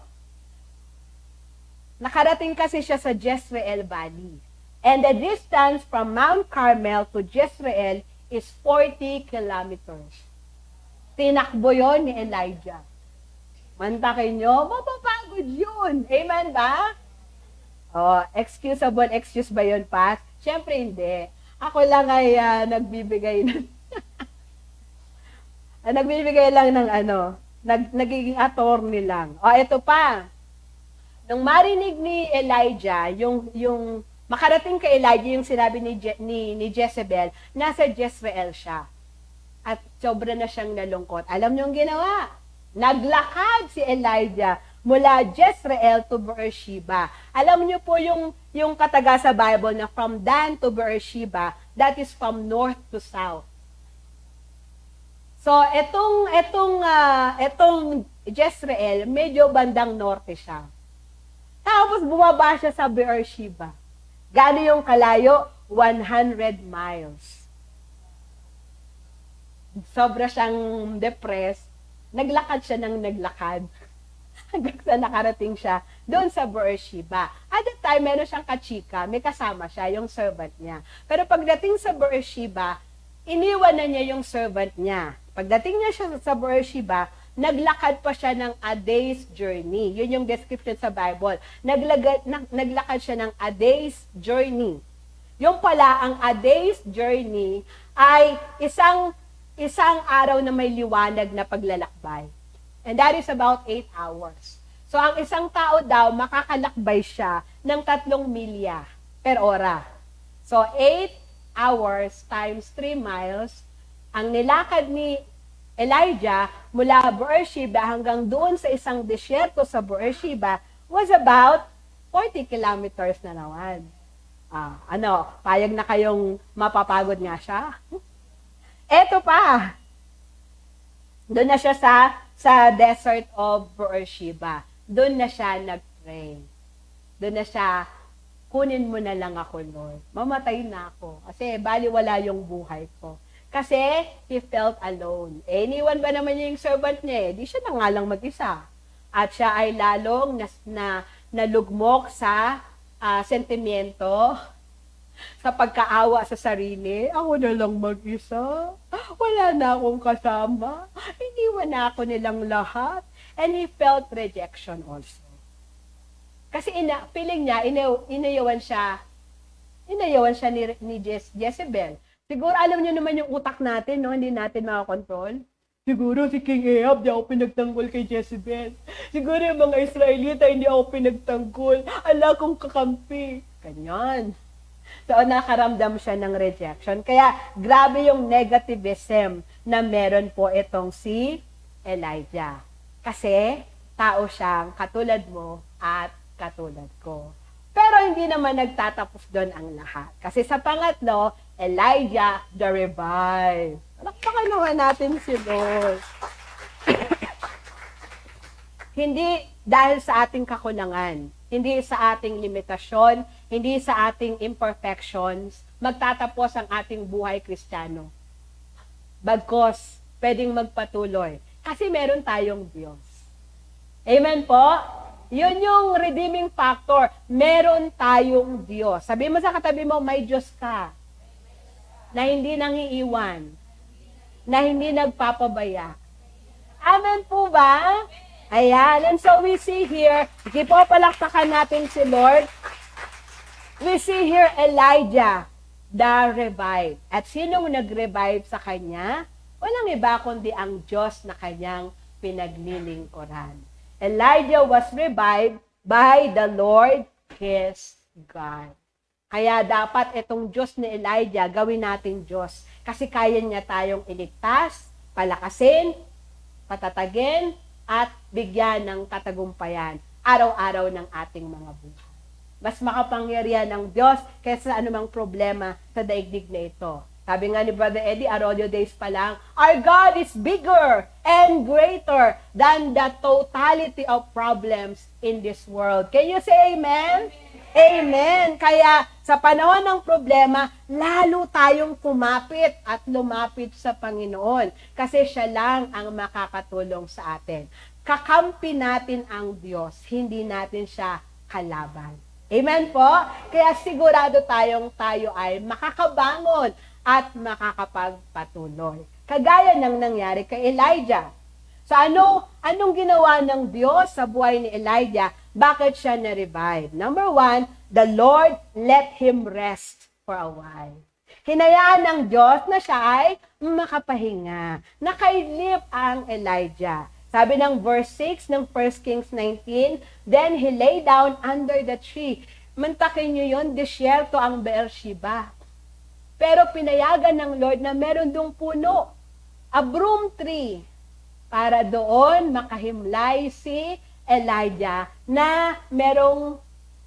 Nakarating kasi siya sa Jezreel Valley. And the distance from Mount Carmel to Jezreel is 40 kilometers. Tinakbo yon ni Elijah. Mantakin nyo, mapapagod yun. Amen ba? Excusable excuse ba yun, Pat? Siyempre hindi. Ako lang ay nagbibigay lang ng nagiging attorney lang. Ito pa. Nung marinig ni Elijah, yung makarating kay Elijah, yung sinabi ni Jezebel, nasa Jezreel siya. At sobra na siyang nalungkot. Alam niyo yung ginawa? Naglakad si Elijah mula Jezreel to Beersheba. Alam niyo po yung kataga sa Bible na from Dan to Beersheba, that is from north to south. So, etong Jezreel, medyo bandang norte siya. Tapos bumaba siya sa Beersheba. Gaano yung kalayo? 100 miles. sobra siyang depressed, naglakad siya ng naglakad. Hanggang sa nakarating siya doon sa Beersheba. At that time, meron siyang kachika, may kasama siya, yung servant niya. Pero pagdating sa Beersheba, iniwan na niya yung servant niya. Pagdating niya siya sa Beersheba, naglakad pa siya ng a day's journey. Yun yung description sa Bible. Naglakad siya ng a day's journey. Yung pala, ang a day's journey ay isang araw na may liwanag na paglalakbay. And that is about 8 hours. So, ang isang tao daw, makakalakbay siya ng 3 milya per ora. So, 8 hours times 3 miles, ang nilakad ni Elijah mula Beersheba hanggang doon sa isang disyerto sa Beersheba was about 40 kilometers na naman. Payag na kayong mapapagod nga siya? Eto pa. Doon na siya sa desert of Beersheba. Doon na siya nag-pray. Doon na siya, kunin mo na lang ako, Lord. Mamatay na ako. Kasi baliwala yung buhay ko. Kasi he felt alone. Iniwan ba naman niya yung servant niya? Di siya na nga lang mag-isa. At siya ay lalong nalugmok sa sentimiento, sa pagkaawa sa sarili. Ako na lang mag-isa. Wala na akong kasama. Iniwan na ako nilang lahat. And he felt rejection also. Kasi feeling niya, inayawan siya ni Jezebel. Siguro alam niyo naman yung utak natin, no? Hindi natin makakontrol. Siguro si King Ahab, di ako pinagtanggol kay Jezebel. Siguro yung mga Israelita, hindi ako pinagtanggol. Ala kong kakampi. Ganyan. So, nakaramdam siya ng rejection. Kaya, grabe yung negativism na meron po itong si Elijah. Kasi, tao siyang katulad mo at katulad ko. Pero hindi naman nagtatapos doon ang lahat. Kasi sa pangatlo, Elijah the revived. Palakpakan naman natin si Lord. Hindi dahil sa ating kakulangan, hindi sa ating limitasyon, hindi sa ating imperfections, magtatapos ang ating buhay Kristiyano. Bagkos, pwedeng magpatuloy. Kasi meron tayong Diyos. Amen po? Yun yung redeeming factor. Meron tayong Diyos. Sabi mo sa katabi mo, may Diyos ka. Na hindi nangiiwan. Na hindi nagpapabaya. Amen po ba? Ayan. And so we see here, sige po, palakpakan natin si Lord. We see here Elijah, the revived. At sinong nag-revive sa kanya? Walang iba kundi ang Diyos na kanyang pinaglilingkuran. Elijah was revived by the Lord his God. Kaya dapat itong Diyos ni Elijah, gawin natin Diyos. Kasi kaya niya tayong iligtas, palakasin, patatagin, at bigyan ng katagumpayan araw-araw ng ating mga buhay. Mas makapangyarihan ng Diyos kaysa sa anumang problema sa daigdig na ito. Sabi nga ni Brother Eddie, Arodio Days pa lang, our God is bigger and greater than the totality of problems in this world. Can you say amen? Amen. Kaya sa panahon ng problema, lalo tayong kumapit at lumapit sa Panginoon kasi siya lang ang makakatulong sa atin. Kakampi natin ang Diyos, hindi natin siya kalaban. Amen po? Kaya sigurado tayo ay makakabangon at makakapagpatuloy. Kagaya ng nangyari kay Elijah. So anong ginawa ng Diyos sa buhay ni Elijah? Bakit siya na-revive? Number 1, the Lord let him rest for a while. Hinayaan ng Diyos na siya ay makapahinga. Nakaidlip ang Elijah. Sabi ng verse 6 ng 1 Kings 19, then he lay down under the tree. Mantakin nyo yun, disyerto ang Beersheba. Pero pinayagan ng Lord na meron dong puno, a broom tree, para doon makahimlay si Elijah na merong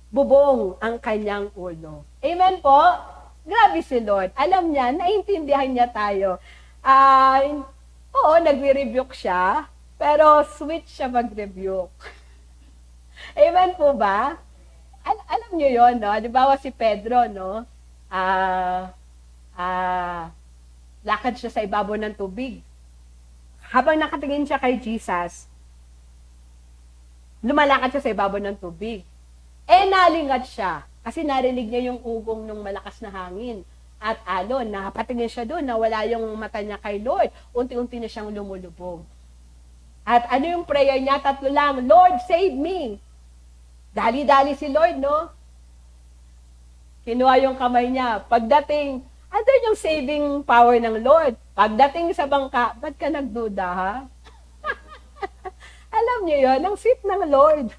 bubong ang kanyang ulo. Amen po? Grabe si Lord. Alam niya, naintindihan niya tayo. Oo, nagre-rebuke siya, pero sweet siya mag-rebuke. Amen po ba? Alam niyo yon, no? Halimbawa si Pedro, no? Lakad siya sa ibabaw ng tubig. Habang nakatingin siya kay Jesus, lumalakad siya sa ibabaw ng tubig. Nalingat siya. Kasi narinig niya yung ugong ng malakas na hangin. At alon, nakapatingin siya doon, nawala yung mata niya kay Lord. Unti-unti na siyang lumulubog. At ano yung prayer niya? 3 lang, Lord, save me. Dali-dali si Lord, no? Kinuha yung kamay niya. Pagdating, andun yung saving power ng Lord. Pagdating sa bangka, ba't ka nagduda, ha? Alam niyo yun, ang sweet ng Lord.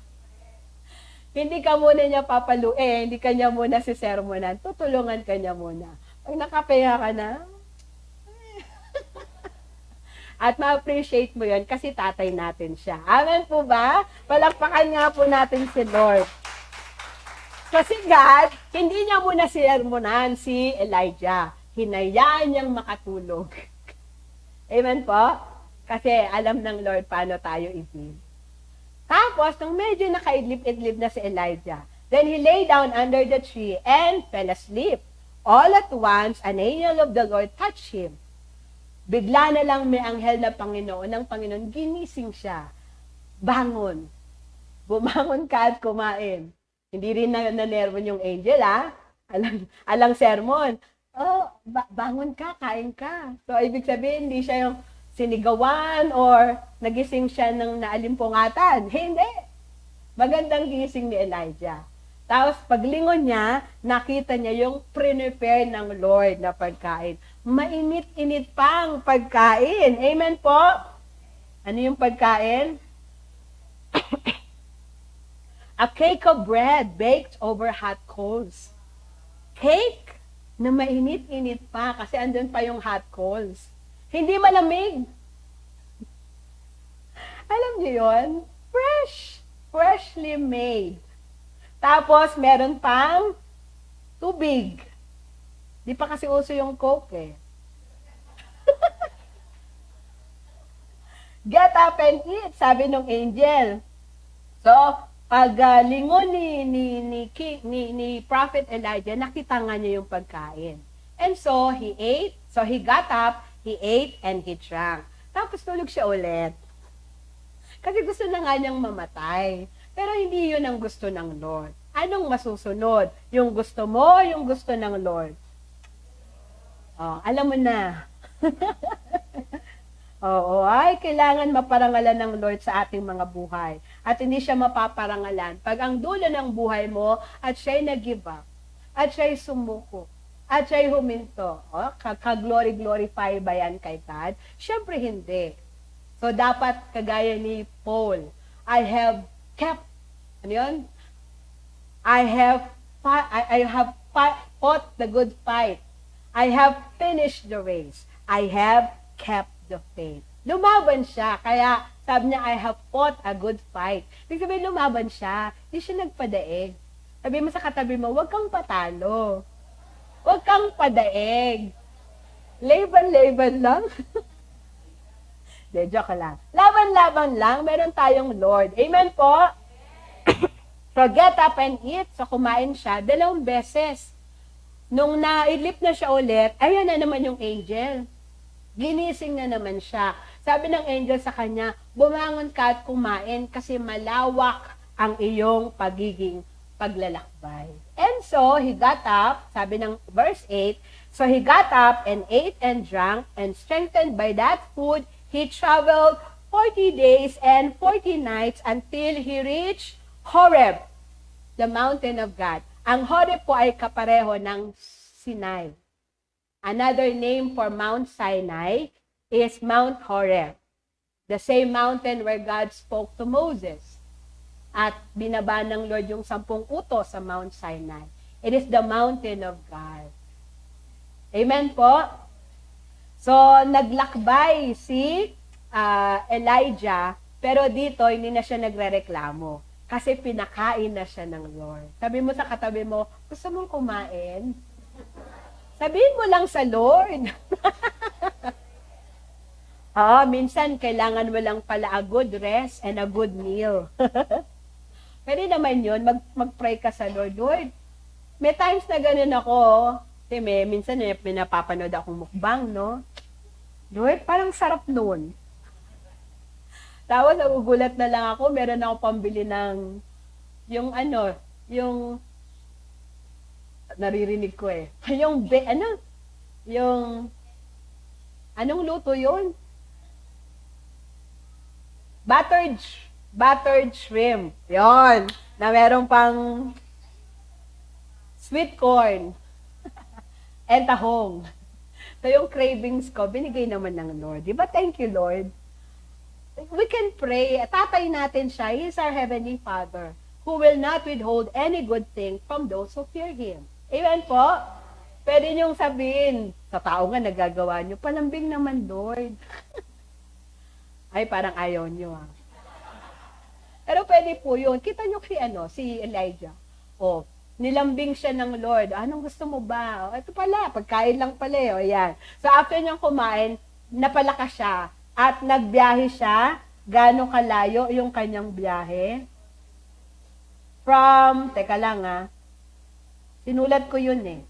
Hindi ka muna niya papaluin, hindi ka niya muna sisermonan, tutulungan ka niya muna. Pag nakapeha ka na, at ma-appreciate mo yun kasi tatay natin siya. Amen po ba? Palakpakan nga po natin si Lord. Kasi God, hindi niya muna sinermonan si Elijah. Hinayaan niyang makatulog. Amen po? Kasi alam ng Lord paano tayo i-feel. Tapos, nung medyo nakaidlip-idlip na si Elijah, then he lay down under the tree and fell asleep. All at once, an angel of the Lord touched him. Bigla na lang may anghel na Panginoon ng Panginoon, ginising siya. Bangon. Bumangon ka at kumain. Hindi rin na-nervon yung angel, ha? Alang sermon. Bangon ka, kain ka. So, ibig sabihin, hindi siya yung sinigawan or nagising siya ng naalimpungatan. Hindi. Magandang gising ni Elijah. Tapos paglingon niya, nakita niya yung prepare ng Lord na pagkain. Mainit-init pang pagkain. Amen po? Ano yung pagkain? A cake of bread baked over hot coals. Cake na mainit-init pa kasi andun pa yung hot coals. Hindi malamig. Alam niyo yun? Fresh. Freshly made. Tapos, meron pang tubig. Di pa kasi uso yung Coke eh. Get up and eat, sabi ng angel. So, pag lingon ni Prophet Elijah, nakita nga niya yung pagkain. And so, he ate. So, he got up, he ate, and he drank. Tapos, tulog siya ulit. Kasi gusto na nga niyang mamatay. Pero hindi yun ang gusto ng Lord. Anong masusunod? Yung gusto mo, yung gusto ng Lord? Alam mo na. Oo, kailangan maparangalan ng Lord sa ating mga buhay. At hindi siya mapaparangalan pag ang dulo ng buhay mo at siya'y nag-give up, at siya'y sumuko, at siya'y huminto. Kag-glory-glorify ba yan kay God? Siyempre hindi. So, dapat kagaya ni Paul, I have kept, ano yun? I have fought the good fight. I have finished the race. I have kept the faith. Lumaban siya. Kaya sabi niya, I have fought a good fight. Ibig sabihin, lumaban siya. Hindi siya nagpadaig. Sabi mo sa katabi mo, huwag kang patalo. Huwag kang padaig. Laban-laban lang. De, joke lang. Laban-laban lang. Meron tayong Lord. Amen po? So, get up and eat. So, kumain siya 2 beses. Nung nailip na siya ulit, ayan na naman yung angel. Ginising na naman siya. Sabi ng angel sa kanya, bumangon ka at kumain kasi malawak ang iyong pagiging paglalakbay. And so, he got up, sabi ng verse 8, so he got up and ate and drank, and strengthened by that food, he traveled 40 days and 40 nights until he reached Horeb, the mountain of God. Ang Horeb po ay kapareho ng Sinai. Another name for Mount Sinai is Mount Horeb, the same mountain where God spoke to Moses. At binaba ng Lord yung 10 utos sa Mount Sinai. It is the mountain of God. Amen po? So, naglakbay si Elijah, pero dito hindi na siya nagrereklamo. Kasi pinakain na siya ng Lord. Sabi mo sa katabi mo, gusto mong kumain? Sabihin mo lang sa Lord. Minsan kailangan mo lang pala a good rest and a good meal. Pwede naman yun, mag-pray ka sa Lord. Lord, may times na ganun ako. Kasi minsan may napapanood akong mukbang, no? Lord, parang sarap nun. Tapos nagugulat na lang ako, meron ako pambili ng, yung ano, yung, naririnig ko eh, yung, anong luto yun? Buttered shrimp. Yon, na meron pang sweet corn and tahong. So yung cravings ko, binigay naman ng Lord. Di ba? Thank you, Lord. We can pray. Tatay natin siya. He is our Heavenly Father who will not withhold any good thing from those who fear Him. Amen po? Pwede niyong sabihin, sa tao nga nagagawa niyo, palambing naman, Lord. Ay, parang ayaw niyo ah. Pero pwede po yun. Kita niyo si Elijah. O, nilambing siya ng Lord. Anong gusto mo ba? O, ito pala, pagkain lang pala eh. O, yan. So, after niyang kumain, napalakas siya. At nagbiyahe siya. Gano'ng kalayo yung kanyang biyahe? Teka lang sinulat ko yun eh.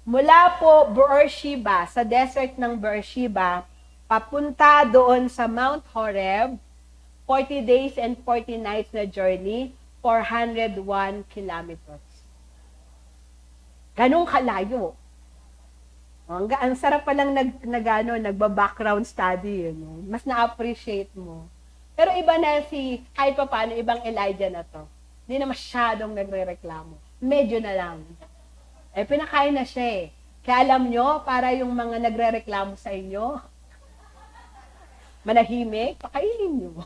Mula po Beersheba, sa desert ng Beersheba, papunta doon sa Mount Horeb, 40 days and 40 nights na journey, 401 kilometers. Ganong kalayo. Ang sarap palang nagba-background study. Mas na-appreciate mo. Pero iba na kahit pa paano, ibang Elijah na to. Hindi na masyadong nagre-reklamo. Medyo na lang. Pinakain na siya eh. Kaya alam nyo, para yung mga nagre-reklamo sa inyo, manahimik, pakainin nyo.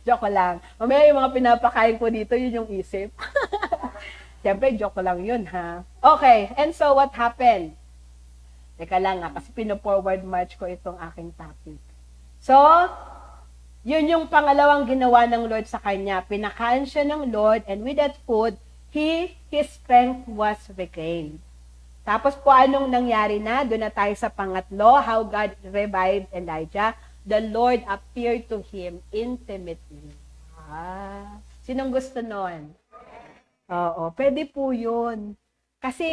Joke lang. Mamaya yung mga pinapakain ko dito, yun yung isip. Siyempre, joke lang yun, ha? Okay, and so what happened? Teka lang kasi pino-forward march ko itong aking topic. So, yun yung pangalawang ginawa ng Lord sa kanya. Pinakain siya ng Lord, and with that food, his strength was regained. Tapos po, anong nangyari na? Doon na tayo sa pangatlo, how God revived Elijah. The Lord appeared to him intimately. Sinong gusto nun? Oo, pwede po yun. Kasi,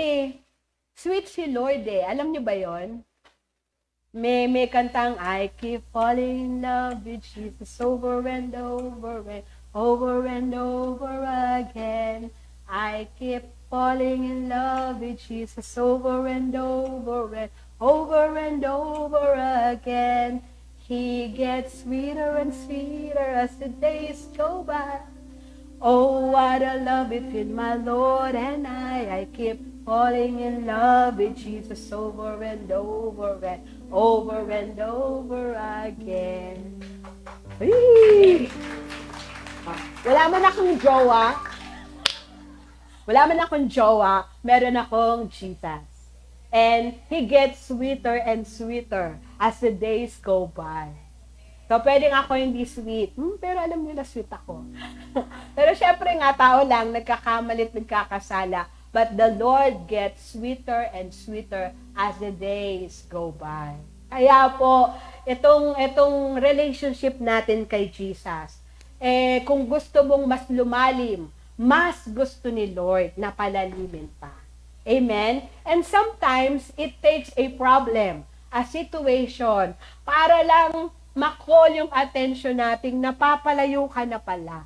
sweet si Lord eh. Alam niyo ba yun? May kantang, I keep falling in love with Jesus over and over and over and over again. I keep falling in love with Jesus over and over and over and over again. He gets sweeter and sweeter as the days go by. Oh, what a love between my Lord and I keep falling in love with Jesus over and over and over and over again. Hey! Wala man akong jowa, meron akong Jesus. And He gets sweeter and sweeter as the days go by. So, pwedeng ako hindi sweet. Pero alam niyo na sweet ako. Pero syempre nga, tao lang, nagkakamalit, nagkakasala. But the Lord gets sweeter and sweeter as the days go by. Kaya po, itong relationship natin kay Jesus, kung gusto mong mas lumalim, mas gusto ni Lord na palalimin pa. Amen? And sometimes, it takes a problem, a situation, para lang ma-call yung attention nating napapalayo ka na pala.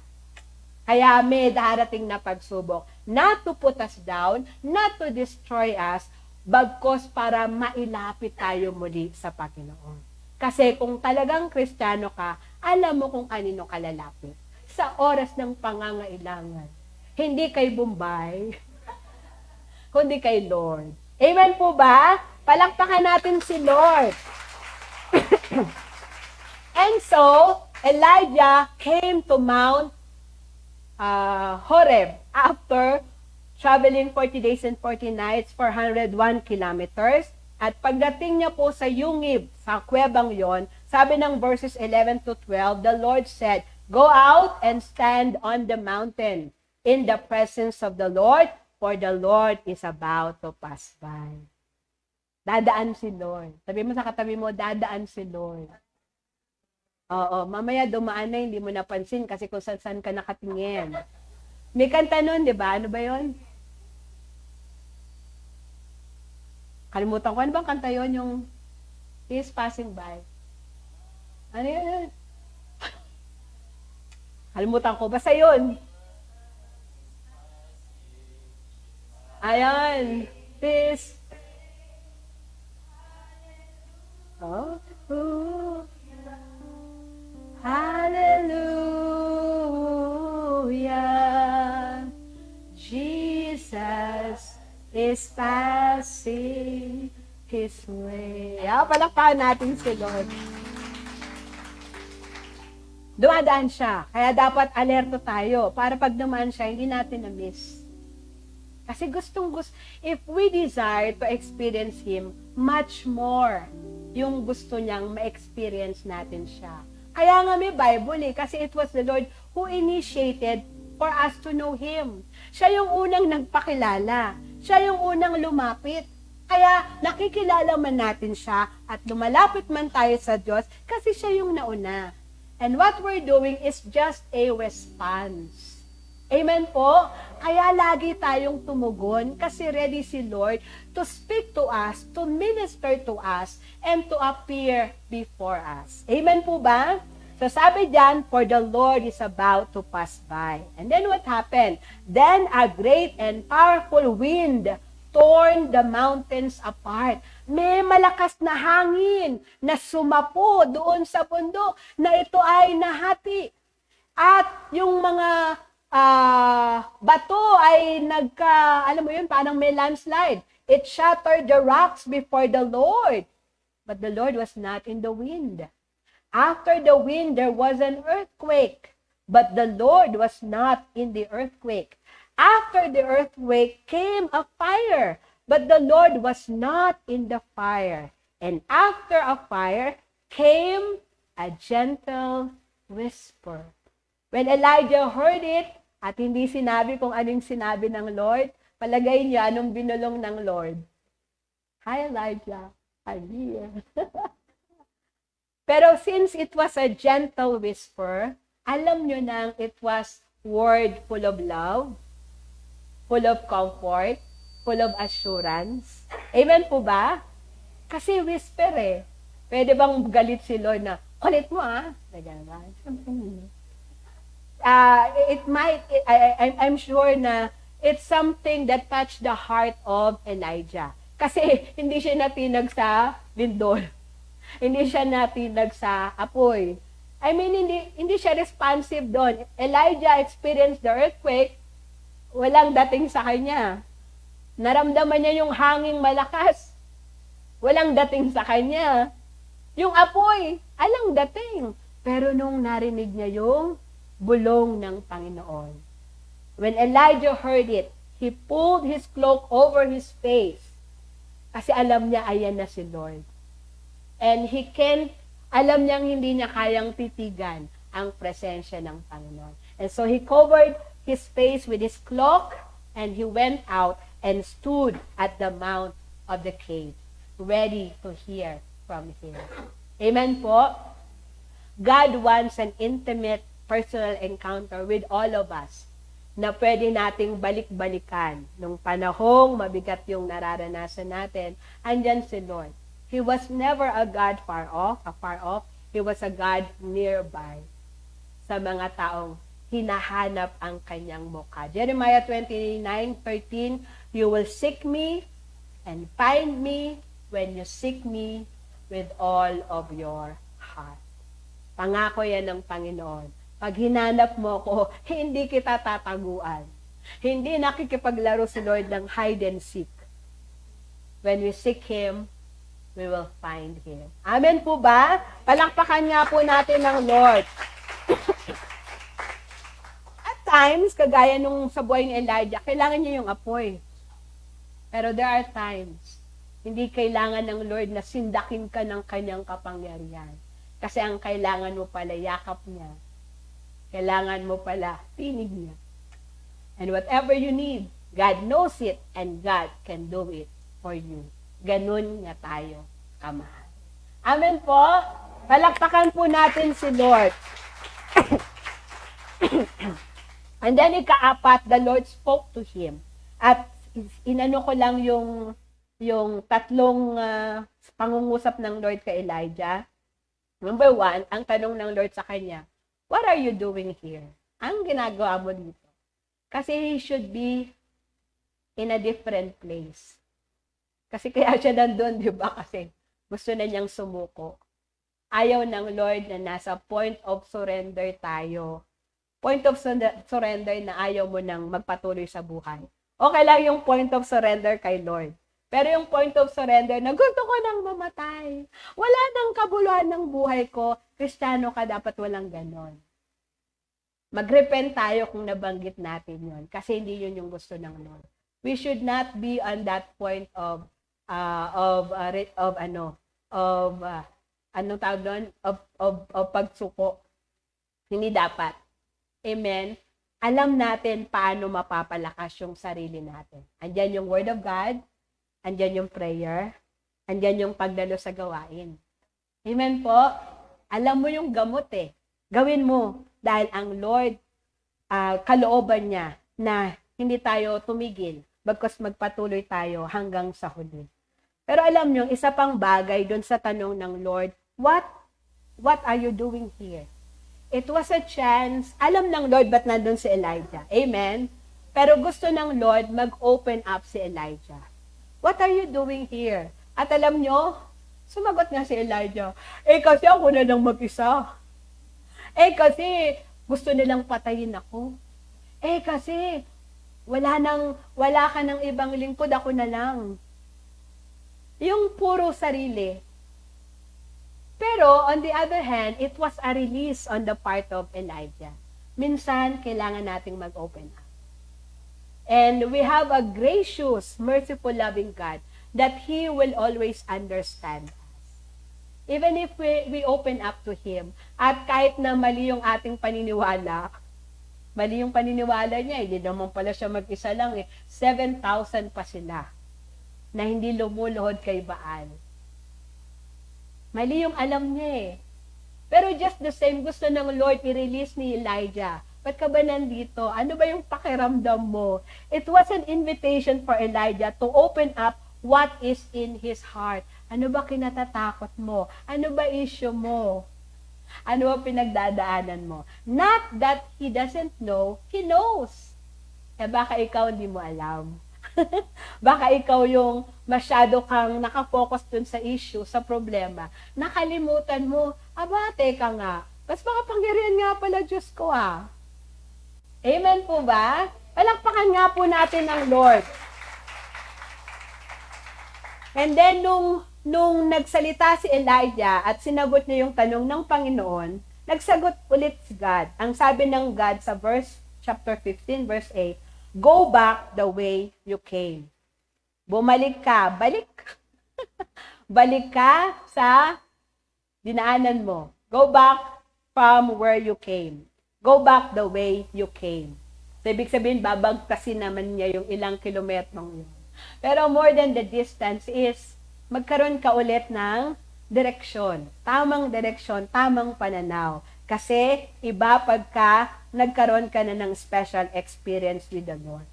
Kaya may darating na pagsubok, not to put us down, not to destroy us, bagkos para mailapit tayo muli sa Panginoon. Kasi kung talagang Kristiyano ka, alam mo kung kanino ka lalapit. Sa oras ng pangangailangan. Hindi kay Bombay, kundi kay Lord. Amen po ba? Palakpakan natin si Lord. And so, Elijah came to Mount Horeb after traveling 40 days and 40 nights, 401 kilometers. At pagdating niya po sa Yungib, sa kuwebang yon, sabi ng verses 11 to 12, the Lord said, "Go out and stand on the mountain in the presence of the Lord, for the Lord is about to pass by." Dadaan si Lord. Sabi mo sa katabi mo, dadaan si Lord. Oo, mamaya dumaan na, hindi mo napansin kasi kung saan ka nakatingin. May kanta nun, di ba? Ano ba yon? Kalimutan ko, ano bang kanta yun? Yung He is passing by. Ano yun? Kalimutan ko. Basta yun. Ayan. This. Oh. Hallelujah. Jesus is passing His way. Palakpakan natin si Lord. Dumadaan siya. Kaya dapat alerto tayo para pag dumaan siya, hindi natin na-miss. Kasi if we desire to experience Him, much more yung gusto niyang ma-experience natin siya. Kaya nga may Bible kasi it was the Lord who initiated for us to know Him. Siya yung unang nagpakilala. Siya yung unang lumapit. Kaya nakikilala man natin siya at lumalapit man tayo sa Diyos kasi siya yung nauna. And what we're doing is just a response. Amen po? Kaya lagi tayong tumugon kasi ready si Lord to speak to us, to minister to us, and to appear before us. Amen po ba? So sabi diyan, for the Lord is about to pass by. And then what happened? Then a great and powerful wind torn the mountains apart. May malakas na hangin na sumapo doon sa bundok na ito ay nahati. At yung mga bato ay parang may landslide. It shattered the rocks before the Lord. But the Lord was not in the wind. After the wind, there was an earthquake. But the Lord was not in the earthquake. After the earthquake came a fire, but the Lord was not in the fire. And after a fire came a gentle whisper. When Elijah heard it, at hindi sinabi kung anong sinabi ng Lord, palagay niya anong binulong ng Lord. Hi Elijah, I'm here. Pero since it was a gentle whisper, alam nyo nang it was word full of love, full of comfort, full of assurance. Amen po ba? Kasi whisper eh. Pwede bang galit si Lord na, kulit mo I'm sure na it's something that touched the heart of Elijah. Kasi hindi siya natinag sa lindol. Hindi siya natinag sa apoy. Hindi siya responsive doon. Elijah experienced the earthquake, walang dating sa kanya. Naramdaman niya yung hanging malakas. Walang dating sa kanya. Yung apoy, alang dating. Pero nung narinig niya yung bulong ng Panginoon. When Elijah heard it, he pulled his cloak over his face. Kasi alam niya, ayan na si Lord. And alam niyang hindi niya kayang titigan ang presensya ng Panginoon. And so he covered his face with his cloak, and he went out and stood at the mouth of the cave, ready to hear from Him. Amen po? God wants an intimate, personal encounter with all of us na pwede nating balik-balikan. Nung panahong mabigat yung nararanasan natin, andyan si Lord. He was never a God far off. He was a God nearby sa mga taong hinahanap ang kanyang mukha. Jeremiah 29:13, you will seek me and find me when you seek me with all of your heart. Pangako yan ng Panginoon. Pag hinanap mo ko, hindi kita tataguan. Hindi nakikipaglaro si Lord ng hide and seek. When we seek Him, we will find Him. Amen po ba? Palakpakan nga po natin ng Lord. At times, kagaya nung sa buhay ni Elijah, kailangan niya yung apoy. Pero there are times, hindi kailangan ng Lord na sindakin ka ng kanyang kapangyarihan. Kasi ang kailangan mo pala, yakap niya. Kailangan mo pala, tinig niya. And whatever you need, God knows it and God can do it for you. Ganun nga tayo kamahal. Amen po? Palakpakan po natin si Lord. And then ikaapat, the Lord spoke to him. At inano ko lang yung yung tatlong pangungusap ng Lord kay Elijah. Number 1, ang tanong ng Lord sa kanya, what are you doing here? Ang ginagawa mo dito? Kasi he should be in a different place. Kasi kaya siya nandun, di ba? Kasi gusto na niyang sumuko. Ayaw ng Lord na nasa point of surrender tayo. Point of surrender na ayaw mo nang magpatuloy sa buhay. Okay lang yung point of surrender kay Lord. Pero yung point of surrender na gusto ko nang mamatay. Wala nang kabuluhan ng buhay ko. Kristiyano ka, dapat walang ganon. Mag-repent tayo kung nabanggit natin yon, kasi hindi yun yung gusto ng Lord. We should not be on that point of pagsuko. Hindi dapat. Amen? Alam natin paano mapapalakas yung sarili natin. Andyan yung Word of God, andyan yung prayer, andyan yung pagdalo sa gawain. Amen po? Alam mo yung gamot eh. Gawin mo dahil ang Lord, kalooban niya na hindi tayo tumigil bagkus magpatuloy tayo hanggang sa huli. Pero alam niyo, isa pang bagay doon sa tanong ng Lord, what are you doing here? It was a chance, alam ng Lord ba't nandun si Elijah? Amen? Pero gusto ng Lord mag-open up si Elijah. What are you doing here? At alam nyo, sumagot nga si Elijah, kasi ako na lang mag-isa. Kasi gusto nilang patayin ako. Kasi wala ka ng ibang lingkod, ako na lang. Yung puro sarili. Pero, on the other hand, it was a release on the part of Elijah. Minsan, kailangan nating mag-open up. And we have a gracious, merciful, loving God that He will always understand us. Even if we open up to Him, at kahit na mali yung ating paniniwala, mali yung paniniwala niya, hindi naman pala siya mag-isa lang 7,000 pa sila na hindi lumuluhod kay Baal. Mali yung alam niya Pero just the same, gusto ng Lord i-release ni Elijah. Ba't ka ba nandito? Ano ba yung pakiramdam mo? It was an invitation for Elijah to open up what is in his heart. Ano ba kinatatakot mo? Ano ba issue mo? Ano ba pinagdadaanan mo? Not that he doesn't know, he knows. Baka ikaw hindi mo alam. Baka ikaw yung masyado kang nakafocus dun sa issue, sa problema. Nakalimutan mo, teka nga, mas makapangyarihan nga pala Diyos ko Amen po ba? Palakpakan nga po natin ang Lord. And then, nung nagsalita si Elijah at sinagot niya yung tanong ng Panginoon, nagsagot ulit si God. Ang sabi ng God sa chapter 15, verse 8, go back the way you came. Bumalik ka. Balik. Balik ka sa dinaanan mo. Go back from where you came. Go back the way you came. So, ibig sabihin, babagtasin naman niya yung ilang kilometrong yun. Pero more than the distance is, magkaroon ka ulit ng direksyon. Tamang direksyon, tamang pananaw. Kasi, iba pagka nagkaroon ka na ng special experience with the Lord.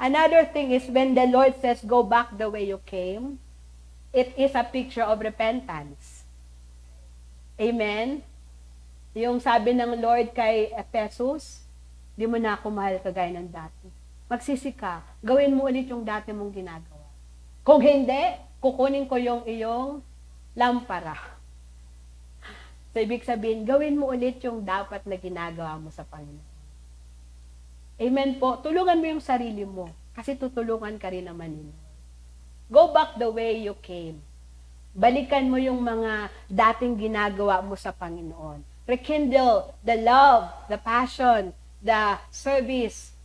Another thing is when the Lord says, go back the way you came, it is a picture of repentance. Amen? Yung sabi ng Lord kay Ephesus, di mo na ako mahal kagaya ng dati. Magsisi ka, gawin mo ulit yung dati mong ginagawa. Kung hindi, kukunin ko yung iyong lampara. So, ibig sabihin, gawin mo ulit yung dapat na ginagawa mo sa Panginoon. Amen po. Tulungan mo yung sarili mo. Kasi tutulungan ka rin naman nila. Go back the way you came. Balikan mo yung mga dating ginagawa mo sa Panginoon. Rekindle the love, the passion, the service,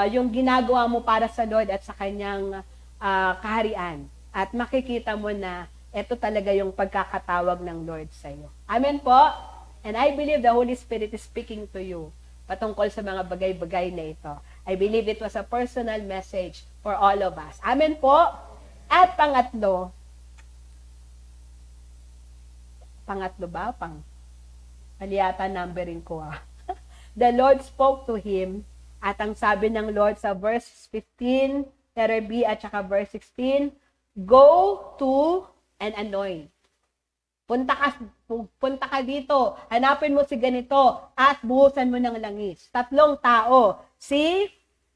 yung ginagawa mo para sa Lord at sa Kanyang kaharian. At makikita mo na ito talaga yung pagkakatawag ng Lord sa iyo. Amen po? And I believe the Holy Spirit is speaking to you patungkol sa mga bagay-bagay na ito. I believe it was a personal message for all of us. Amen po? At pangatlo ba? Mali yata numbering ko The Lord spoke to him at ang sabi ng Lord sa verse 15 letter B at saka verse 16, go to and anoint. Punta ka dito, hanapin mo si ganito, at buhusan mo ng langis. 3 tao, si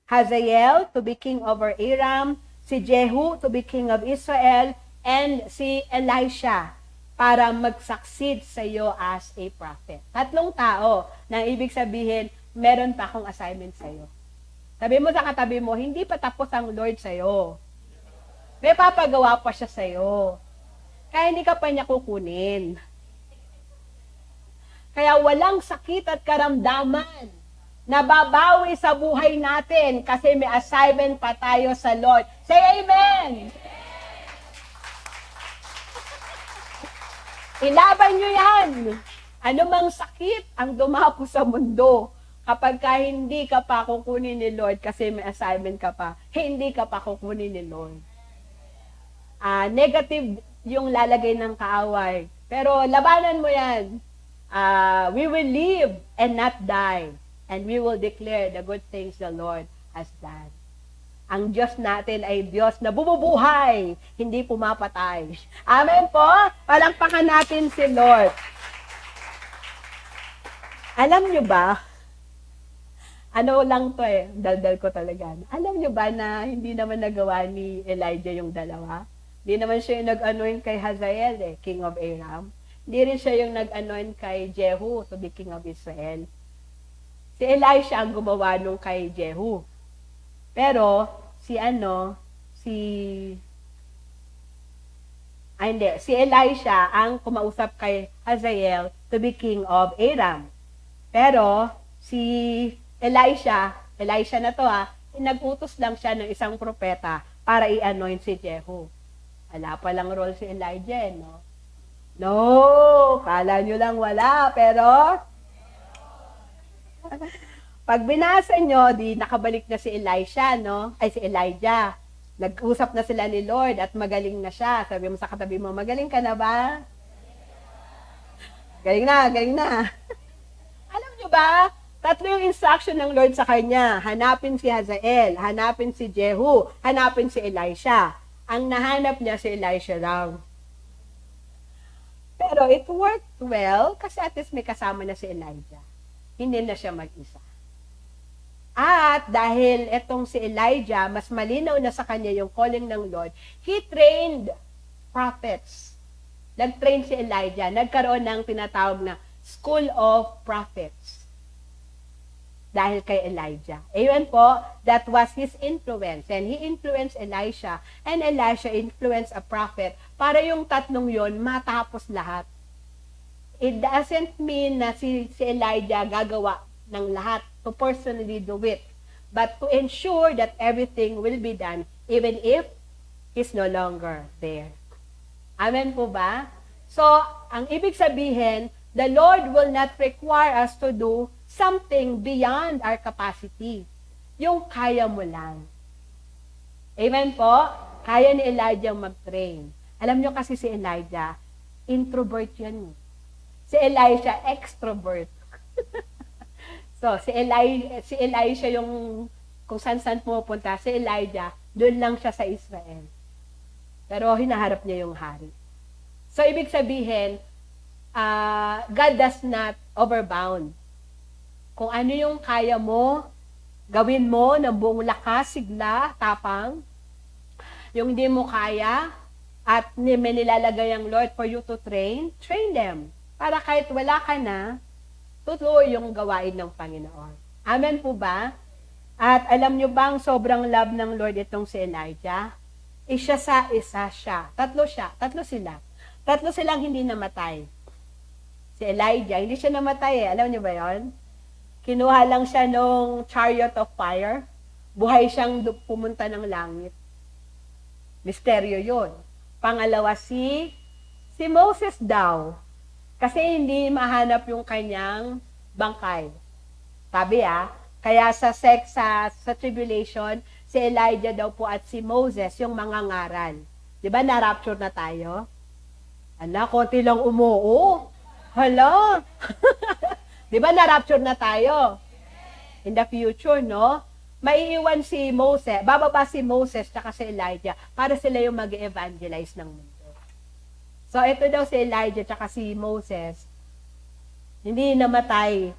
Hazael to be king over Aram, si Jehu to be king of Israel, and si Elisha para mag-succeed sa iyo as a prophet. 3 tao na ibig sabihin, meron pa akong assignment sa iyo. Sabi mo sa katabi mo, hindi pa tapos ang Lord sa iyo. May papagawa pa siya sa iyo. Kaya hindi ka pa niya kukunin. Kaya walang sakit at karamdaman na babawi sa buhay natin kasi may assignment pa tayo sa Lord. Say amen! Ilaban nyo yan! Ano mang sakit ang dumapo sa mundo, kapag ka hindi ka pa kukunin ni Lord kasi may assignment ka pa, hindi ka pa kukunin ni Lord. Negative yung lalagay ng kaaway. Pero labanan mo yan. We will live and not die. And we will declare the good things the Lord has done. Ang Diyos natin ay Diyos na bumubuhay, hindi pumapatay. Amen po? Palakpakan natin si Lord. Alam nyo ba, ano lang to daldal ko talaga. Alam nyo ba na hindi naman nagawa ni Elijah yung dalawa? Hindi naman siya yung nag-anoint kay Hazael, king of Aram. Hindi rin siya yung nag-anoint kay Jehu to be king of Israel. Si Elisha ang gumawa nung kay Jehu. Pero, si Elisha ang kumausap kay Hazael to be king of Aram. Pero, si Elisha na to nag-utos lang siya ng isang propeta para i-anoint si Jehu. Wala pa lang role si Elijah, no? No! Kala nyo lang wala, pero pag binasa nyo, di nakabalik na si Elisha, no? Ay, si Elijah. Nag-usap na sila ni Lord at magaling na siya. Sabi mo sa katabi mo, magaling ka na ba? Galing na. Alam nyo ba? 3 yung instruction ng Lord sa kanya. Hanapin si Hazael, hanapin si Jehu, hanapin si Elisha. Ang nahanap niya si Elisha lang. Pero it worked well kasi at least may kasama na si Elijah. Hindi na siya mag-isa. At dahil etong si Elijah, mas malinaw na sa kanya yung calling ng Lord, he trained prophets. Nag-train si Elijah. Nagkaroon ng tinatawag na School of Prophets. Dahil kay Elijah. Amen po, that was his influence. And he influenced Elisha. And Elisha influenced a prophet para yung 3 yon matapos lahat. It doesn't mean na si Elijah gagawa ng lahat to personally do it. But to ensure that everything will be done even if he's no longer there. Amen po ba? So, ang ibig sabihin, the Lord will not require us to do something beyond our capacity. Yung kaya mo lang. Amen po? Kaya ni Elijah mag-train. Alam nyo kasi si Elijah, introvert yan. Si Elisha, extrovert. So, si Elisha yung kung saan-saan pumupunta, si Elijah, doon lang siya sa Israel. Pero hinaharap niya yung hari. So, ibig sabihin, God does not overbound. Kung ano yung kaya mo, gawin mo ng buong lakas, sigla, tapang. Yung hindi mo kaya, at may nilalagay ang Lord for you to train them. Para kahit wala ka na, tuloy yung gawain ng Panginoon. Amen po ba? At alam nyo bang sobrang love ng Lord itong si Elijah? Isa siya. Tatlo sila. 3 silang hindi namatay. Si Elijah, hindi siya namatay Alam nyo ba yon? Kinuha lang siya nung chariot of fire. Buhay siyang pumunta ng langit. Misteryo yon. Pangalawa si Moses daw. Kasi hindi mahanap yung kanyang bangkay. Sabi kaya sa tribulation, si Elijah daw po at si Moses yung mga ngaral. Diba na-rapture na tayo? Konti lang umuo. Hala! Diba na-rapture na tayo? In the future, no? maiiwan si Moses, bababa si Moses tsaka si Elijah para sila yung mag-evangelize ng mundo. So, ito daw si Elijah tsaka si Moses, hindi namatay.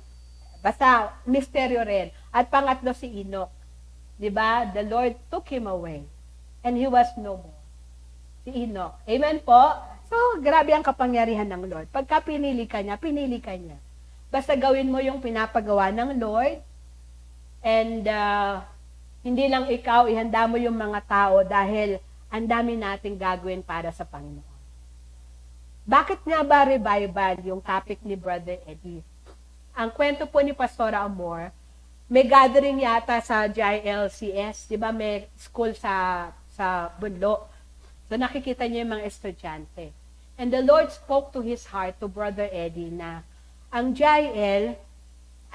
Basta, misteryo rin. At pangatlo si Enoch. Diba? The Lord took him away. And he was no more. Si Enoch. Amen po? So, grabe ang kapangyarihan ng Lord. Pagka pinili ka niya, pinili ka niya. Basta gawin mo yung pinapagawa ng Lord. And, hindi lang ikaw, ihanda mo yung mga tao dahil ang dami nating gagawin para sa Panginoon. Bakit nga ba revival yung topic ni Brother Eddie? Ang kwento po ni Pastora Amor, may gathering yata sa GILCS, di ba may school sa Bunlo. So nakikita niya yung mga estudyante. And the Lord spoke to his heart, to Brother Eddie, na ang GIL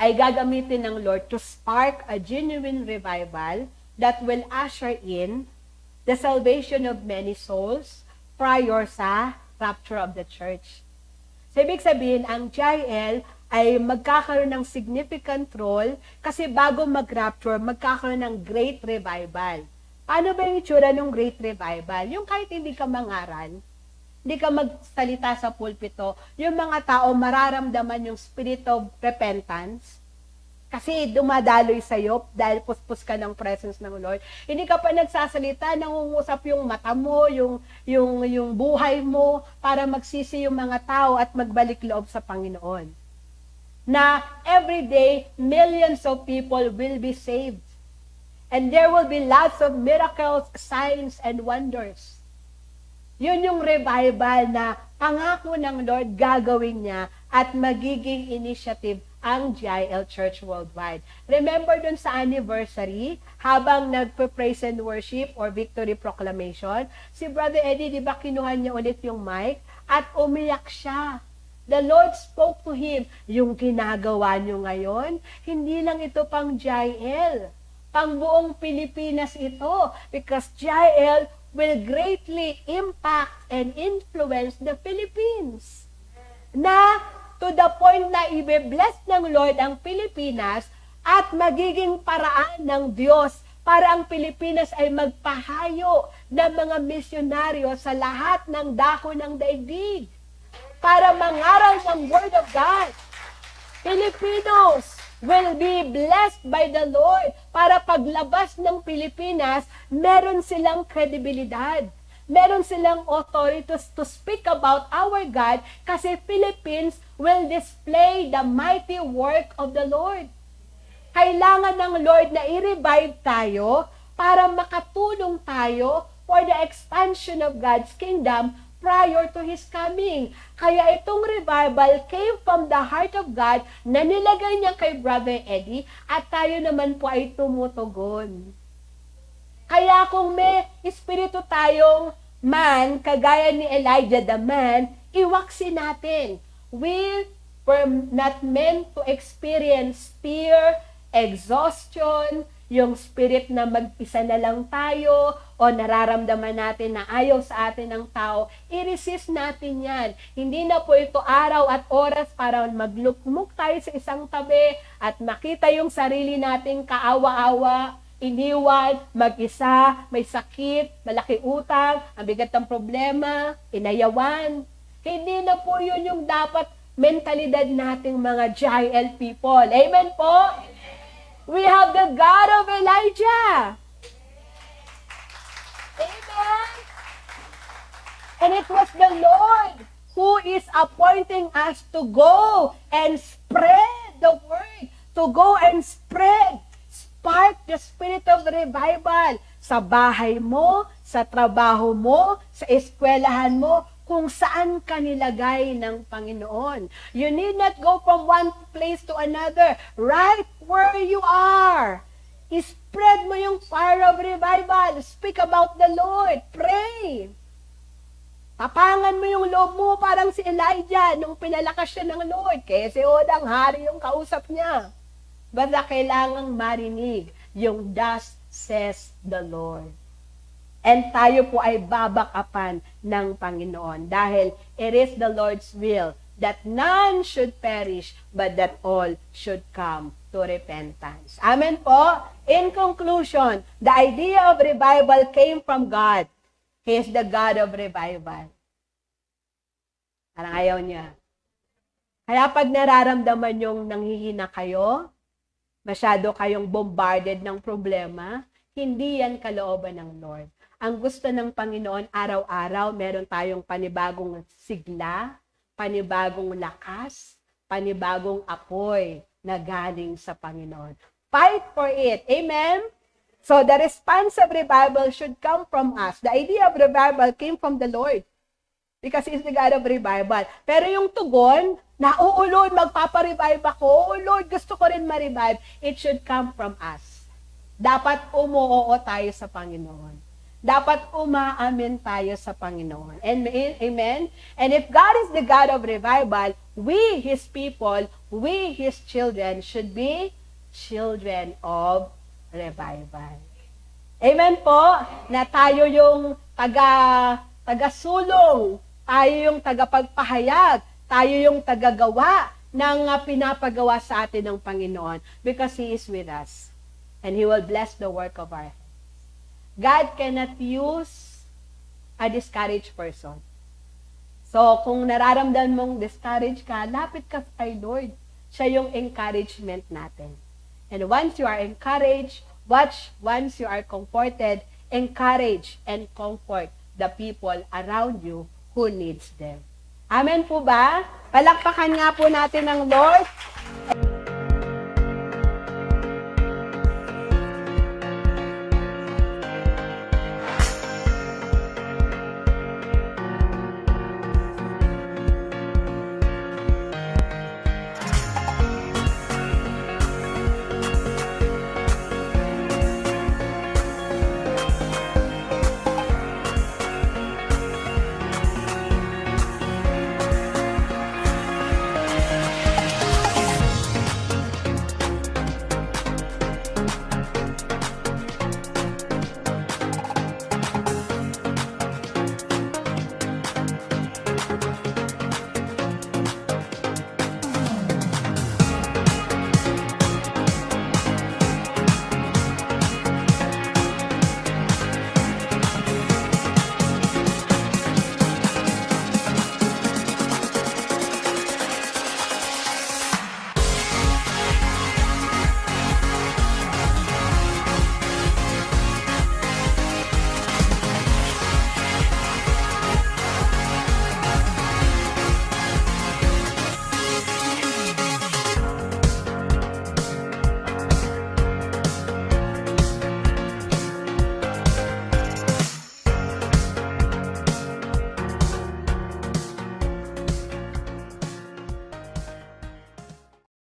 ay gagamitin ng Lord to spark a genuine revival that will usher in the salvation of many souls prior sa rapture of the church. So, ibig sabihin, ang GIL ay magkakaroon ng significant role kasi bago mag-rapture, magkakaroon ng great revival. Paano ba yung itsura ng great revival? Yung kahit hindi ka mangaral, hindi ka magsalita sa pulpito, yung mga tao mararamdaman yung spirit of repentance, kasi dumadaloy sa'yo dahil puspos ka ng presence ng Lord. Hindi ka pa nagsasalita, nangungusap yung mata mo, yung buhay mo, para magsisi yung mga tao at magbalik loob sa Panginoon. Na every day, millions of people will be saved. And there will be lots of miracles, signs, and wonders. Yun yung revival na pangako ng Lord gagawin niya at magiging initiative ang GIL Church Worldwide. Remember dun sa anniversary, habang nagpe-praise and worship or victory proclamation, si Brother Eddie, di ba kinuha niya ulit yung mic at umiyak siya. The Lord spoke to him, yung ginagawa niyo ngayon, hindi lang ito pang GIL, pang buong Pilipinas ito, because GIL will greatly impact and influence the Philippines. Na to the point na i-bless ng Lord ang Pilipinas at magiging paraan ng Diyos para ang Pilipinas ay magpahayo ng mga misyonaryo sa lahat ng dako ng daigdig para mangaral ng Word of God. Filipinos will be blessed by the Lord para paglabas ng Pilipinas, meron silang kredibilidad. Meron silang authority to speak about our God kasi Philippines will display the mighty work of the Lord. Kailangan ng Lord na i-revive tayo para makatulong tayo for the expansion of God's kingdom prior to His coming. Kaya itong revival came from the heart of God na nilagay niya kay Brother Eddie at tayo naman po ay tumutugon. Kaya kung may espiritu tayong man, kagaya ni Elijah the man, iwaksi natin. We were not meant to experience fear, exhaustion, yung spirit na mag-isa na lang tayo o nararamdaman natin na ayaw sa atin ng tao, i-resist natin yan. Hindi na po ito araw at oras para maglukmok tayo sa isang tabi at makita yung sarili nating kaawa-awa, iniwan, mag-isa, may sakit, malaki utang, ang bigat ng problema, inayawan. Hindi na po yun yung dapat mentalidad nating mga GIL people. Amen po? We have the God of Elijah. Amen? And it was the Lord who is appointing us to go and spread the word, to go and spread, spark the spirit of revival sa bahay mo, sa trabaho mo, sa eskwelahan mo, kung saan ka nilagay ng Panginoon. You need not go from one place to another. Right where you are. Spread mo yung fire of revival. Speak about the Lord. Pray. Tapangan mo yung loob mo parang si Elijah nung pinalakas siya ng Lord. Kaya si Odang hari yung kausap niya. Basta kailangang marinig yung thus says the Lord. And tayo po ay babakapan ng Panginoon dahil it is the Lord's will that none should perish, but that all should come to repentance. Amen po. In conclusion, the idea of revival came from God. He is the God of revival. Parang ayaw niya. Kaya pag nararamdaman yung nanghihina kayo, masyado kayong bombarded ng problema, hindi yan kalooban ng Lord. Ang gusto ng Panginoon, araw-araw, meron tayong panibagong sigla, panibagong lakas, panibagong apoy na galing sa Panginoon. Fight for it. Amen? So the response of revival should come from us. The idea of revival came from the Lord. Because He is the God of revival. Pero yung tugon, na, oh Lord, magpaparevive ako. Oh Lord, gusto ko rin ma-revive. It should come from us. Dapat umuoo tayo sa Panginoon. Dapat umaamin tayo sa Panginoon. Amen? And if God is the God of revival, we, His people, we, His children, should be children of revival. Amen po? Na tayo yung taga-sulong, tayo yung tagapagpahayag, tayo yung tagagawa ng pinapagawa sa atin ng Panginoon because He is with us. And He will bless the work of our hands. God cannot use a discouraged person. So, kung nararamdaman mong discouraged ka, lapit ka kay Lord. Siya yung encouragement natin. And once you are encouraged, once you are comforted, encourage and comfort the people around you who needs them. Amen po ba? Palakpakan nga po natin ng Lord.